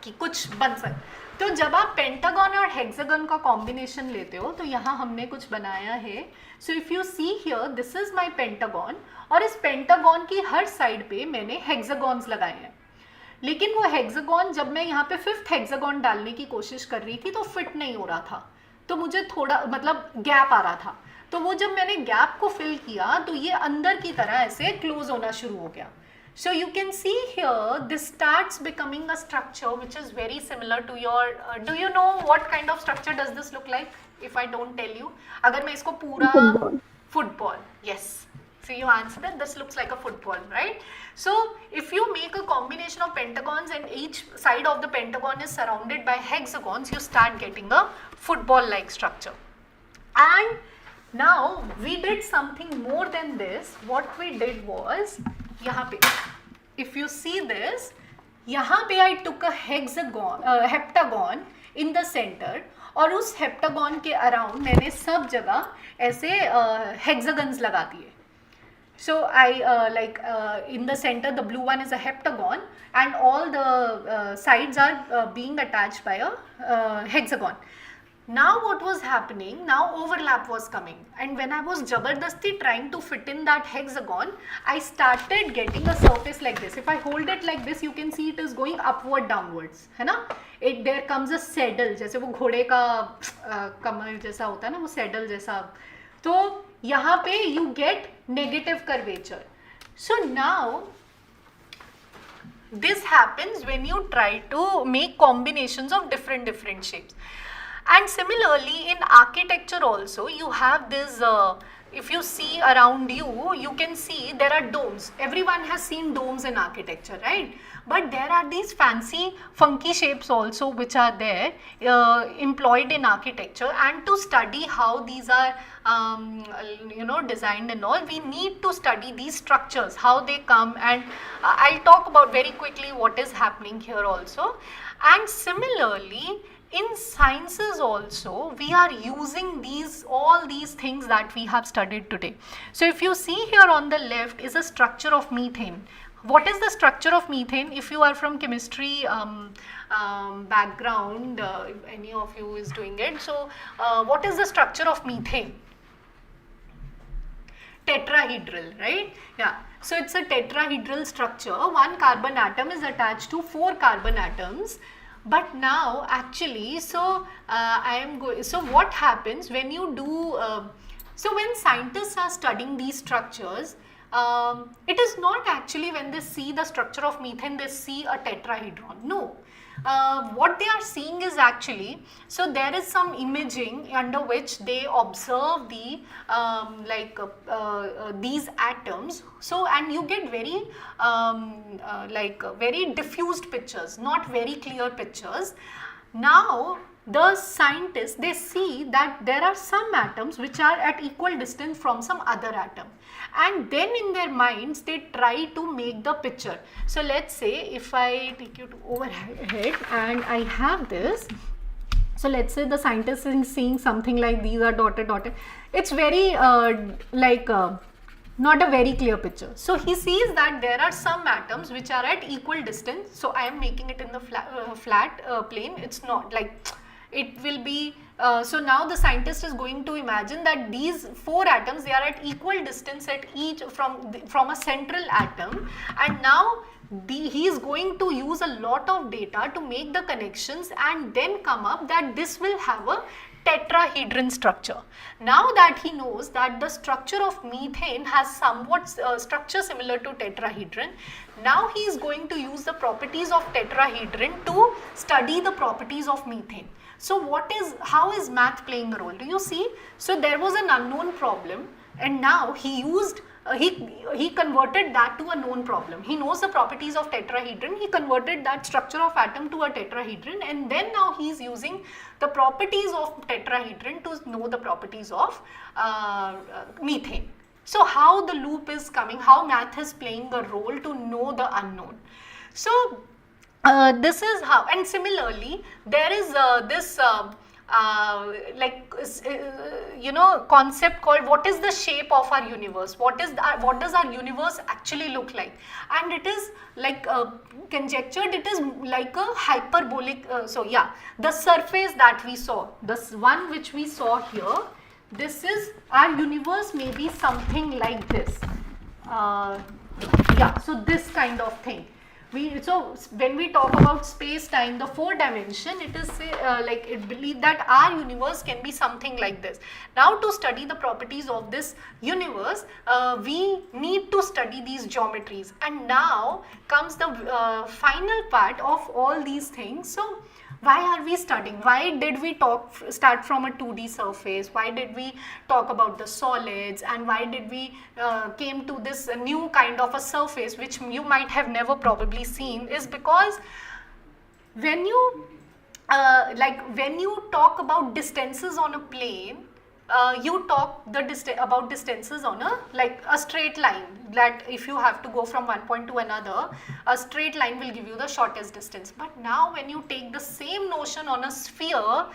कि कुछ बन सकता. तो जब आप पेंटागन और हेक्सागन का कॉम्बिनेशन लेते हो तो यहाँ हमने कुछ बनाया है. सो if you see here, this is my pentagon, और इस पेंटागन की हर साइड पे मैंने हेक्सागॉन्स लगाए हैं. लेकिन वो हेक्सागन जब मैं यहाँ पे फिफ्थ हेक्सागन डालने की कोशिश कर रही थी तो फिट नहीं हो रहा था, तो मुझे थोड़ा मतलब गैप आ रहा था. तो वो जब मैंने गैप को फिल किया तो ये अंदर की तरह ऐसे क्लोज होना शुरू हो गया. So you can see here, this starts becoming a structure which is very similar to your, do you know what kind of structure does this look like? If I don't tell you, अगर मैं इसको पूरा football, yes. So you answered it, this looks like a football, right? So if you make a combination of pentagons and each side of the pentagon is surrounded by hexagons, you start getting a football-like structure. And now we did something more than this. What we did was, यहाँ पे if you see this, यहाँ पे I took a heptagon in the center, और उस heptagon के around मैंने सब जगह ऐसे hexagons लगा दिए. So I in the center the blue one is a heptagon and all the sides are being attached by a hexagon. Now what was happening, now overlap was coming, and when I was jabardasti trying to fit in that hexagon, I started getting a surface like this. If I hold it like this, you can see it is going upward downwards, है ना. There comes a saddle, जैसे वो घोड़े का कमर जैसा होता है ना, वो saddle जैसा. तो यहाँ पे you get negative curvature. So now this happens when you try to make combinations of different shapes. And similarly in architecture also you have this, if you see around you, you can see there are domes. Everyone has seen domes in architecture, right? But there are these fancy funky shapes also which are there employed in architecture, and to study how these are designed and all, we need to study these structures, how they come, and I'll talk about very quickly what is happening here also. And similarly in sciences also we are using all these things that we have studied today. So if you see here on the left is a structure of methane. What is the structure of methane? If you are from chemistry background, if any of you is doing it, so what is the structure of methane? Tetrahedral, right? Yeah. So it's a tetrahedral structure. One carbon atom is attached to 4 carbon atoms. But now actually, so so what happens when you do, so when scientists are studying these structures, it is not actually when they see the structure of methane, they see a tetrahedron. No. What they are seeing is actually, so there is some imaging under which they observe the these atoms. So and you get very very diffused pictures, not very clear pictures. Now the scientists, they see that there are some atoms which are at equal distance from some other atom, and then in their minds they try to make the picture. So let's say if I take you to overhead and I have this, so let's say the scientist is seeing something like these are dotted. It's very not a very clear picture. So he sees that there are some atoms which are at equal distance. So I am making it in the flat plane. It's not like it will be. So now the scientist is going to imagine that these 4 atoms, they are at equal distance at each from a central atom, and now he is going to use a lot of data to make the connections and then come up that this will have a tetrahedron structure. Now that he knows that the structure of methane has somewhat structure similar to tetrahedron, now he is going to use the properties of tetrahedron to study the properties of methane. So how is math playing a role? Do you see? So there was an unknown problem, and now he used he converted that to a known problem. He knows the properties of tetrahedron, he converted that structure of atom to a tetrahedron, and then now he is using the properties of tetrahedron to know the properties of methane. So how the loop is coming, how math is playing a role to know the unknown. So this is how, and similarly there is this concept called what is the shape of our universe, what does our universe actually look like, and it is like conjectured, it is like a hyperbolic, the surface that we saw, this one which we saw here, this is our universe, may be something like this, so this kind of thing. So when we talk about space-time, the 4 dimension, it is it believed that our universe can be something like this. Now to study the properties of this universe, we need to study these geometries, and now comes the final part of all these things. So why are we studying? Why did we start from a 2D surface? Why did we talk about the solids? And why did we came to this new kind of a surface which you might have never probably seen? Is because when you when you talk about distances on a plane, you talk about distances on a straight line, that if you have to go from one point to another, a straight line will give you the shortest distance. But now when you take the same notion on a sphere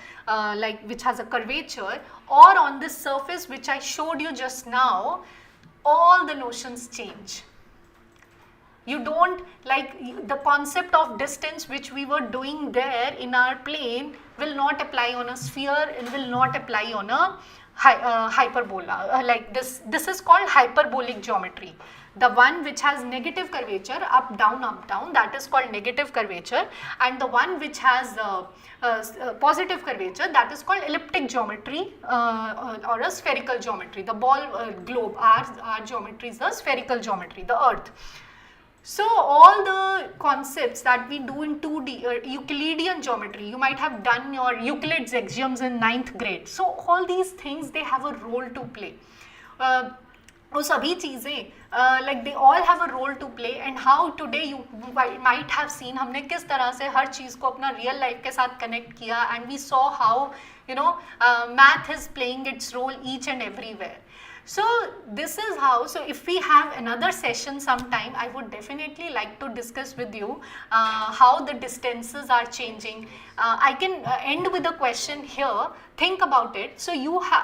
which has a curvature, or on this surface which I showed you just now, all the notions change. You don't, the concept of distance which we were doing there in our plane will not apply on a sphere, and will not apply on a hyperbola. This is called hyperbolic geometry. The one which has negative curvature, up down, that is called negative curvature, and the one which has positive curvature, that is called elliptic geometry or a spherical geometry. The globe, our geometry is the spherical geometry, the earth. So all the concepts that we do in 2D Euclidean geometry, you might have done your Euclid's axioms in 9th grade. So all these things, they have a role to play. वो सभी चीज़ें they all have a role to play, and how today you might have seen हमने किस तरह से हर चीज़ को अपना real life के साथ connect किया, and we saw how math is playing its role each and everywhere. So this is how, so if we have another session sometime, I would definitely like to discuss with you how the distances are changing. I can end with a question here, think about it. So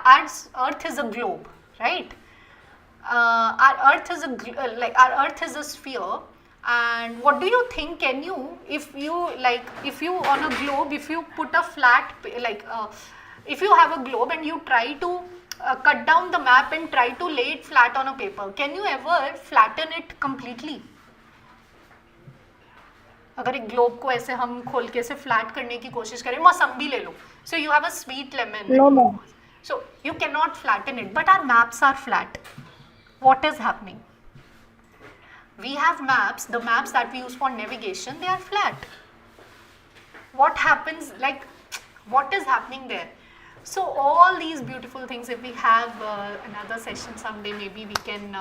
as Earth is a globe, right? Our Earth is a sphere, and what do you think, can you, if you on a globe, if you put a flat, if you have a globe and you try to cut down the map and try to lay it flat on a paper, can you ever flatten it completely? अगर एक globe को ऐसे हम खोल के ऐसे flat करने की कोशिश करें, मौसम्बी ले लो, so you have a sweet lemon, No. so you cannot flatten it, but our maps are flat. What is happening? We have maps, the maps that we use for navigation, they are flat. What happens, what is happening there? So all these beautiful things, if we have another session someday, maybe we can,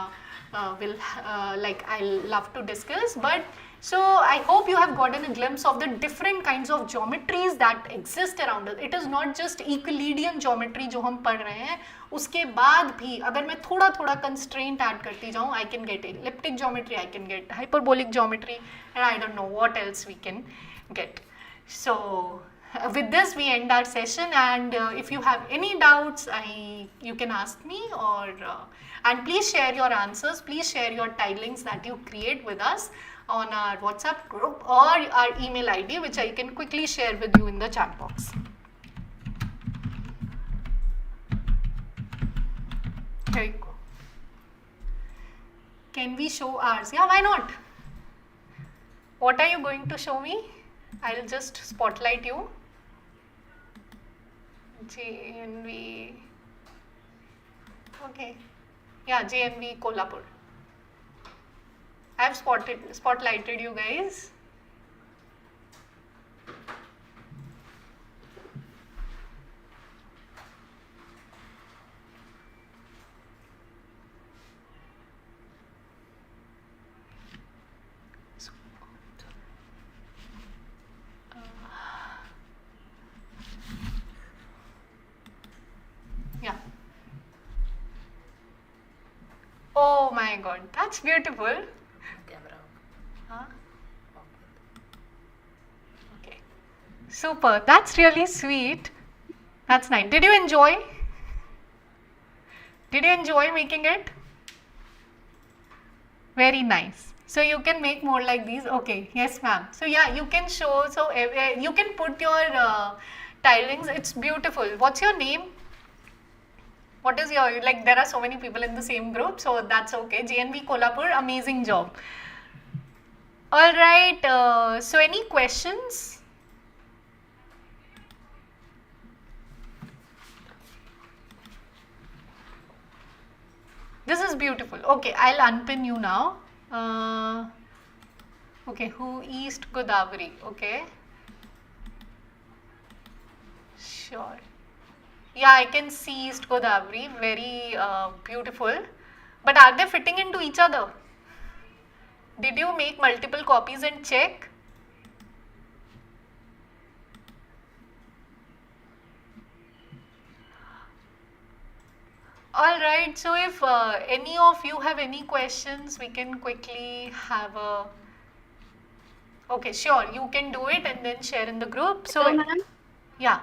I'll love to discuss. But so I hope you have gotten a glimpse of the different kinds of geometries that exist around us. It is not just Euclidean geometry जो हम पढ़ रहे हैं, उसके बाद भी अगर मैं थोड़ा constraint add करती जाऊँ, I can get elliptic geometry, I can get hyperbolic geometry, and I don't know what else we can get. So with this we end our session, and if you have any doubts, you can ask me, or and please share your answers, please share your tilings that you create with us on our WhatsApp group or our email ID, which I can quickly share with you in the chat box. Here you go. Can we show ours? Yeah, why not? What are you going to show me? I'll just spotlight you. JNV. Okay. Yeah, JNV Kolhapur. I've spotlighted you guys. Yeah. Oh my god, that's beautiful. Huh? Okay. Super. That's really sweet. That's nice. Did you enjoy? Did you enjoy making it? Very nice. So you can make more like these. Okay. Yes, ma'am. So yeah, you can show. So you can put your tilings. It's beautiful. What's your name? What is your, like, there are so many people in the same group, so that's okay. JNV Kolhapur, amazing job. All right. So any questions? This is beautiful. Okay, I'll unpin you now. Okay, who East Godavari? Okay. Sure. Yeah, I can see East Godavari. Very beautiful. But are they fitting into each other? Did you make multiple copies and check? All right. So if any of you have any questions, we can quickly have a. Okay, sure. You can do it and then share in the group. So, Hello, ma'am. yeah.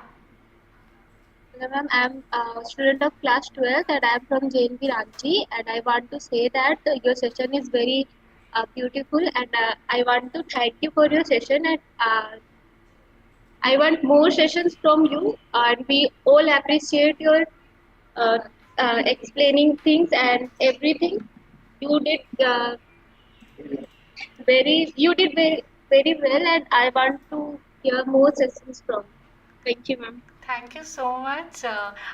Hello, ma'am. I'm a student of class 12th and I'm from JNV Ranchi. And I want to say that your session is very beautiful. And I want to thank you for your session. And I want more sessions from you. And we all appreciate your uh, explaining things and everything. You did very well. And I want to hear more sessions from you. Thank you, ma'am. Thank you so much.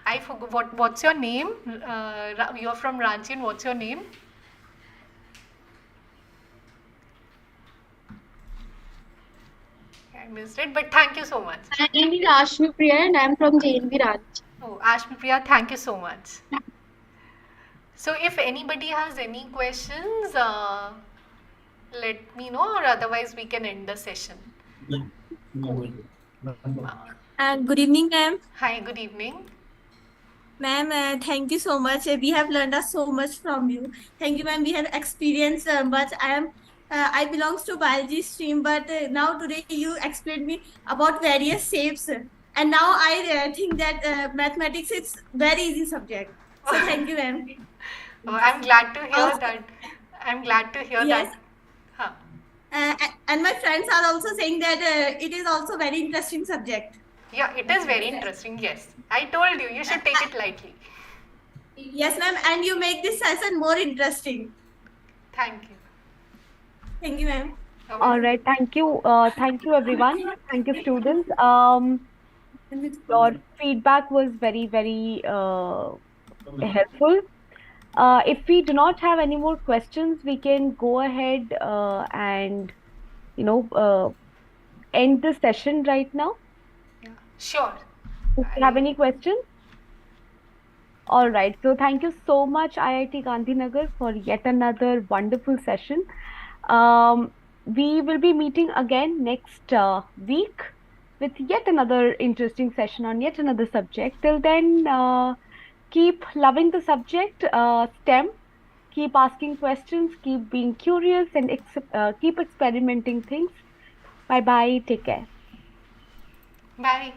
I forgot what's your name? You're from Ranchi, and what's your name? I missed it, but thank you so much. My name is Ashmi Priya and I'm from JNV Ranch. Oh, Ashmi Priya, thank you so much. So, if anybody has any questions, let me know, or otherwise we can end the session. Good evening, ma'am. Hi, good evening. Ma'am, thank you so much. We have learned so much from you. Thank you, ma'am. We have experienced much. I belongs to biology stream, but now today you explained me about various shapes, and now I think that mathematics is very easy subject. So thank you, ma'am. Oh, I'm glad to hear that. I'm glad to hear Yes. that. Huh. And my friends are also saying that it is also very interesting subject. Yeah, it is very interesting. Yes, I told you, you should take it lightly. Yes, ma'am. And you make this session more interesting. Thank you. Thank you, ma'am. All right, thank you. Thank you, everyone. Thank you, students. Your feedback was very, very helpful. If we do not have any more questions, we can go ahead and, end the session right now. Yeah, sure. If you have any questions? All right. So thank you so much, IIT Gandhinagar, for yet another wonderful session. We will be meeting again next week with yet another interesting session on yet another subject. Till then, keep loving the subject, STEM. Keep asking questions, keep being curious, and keep experimenting things. Bye-bye. Take care. Bye.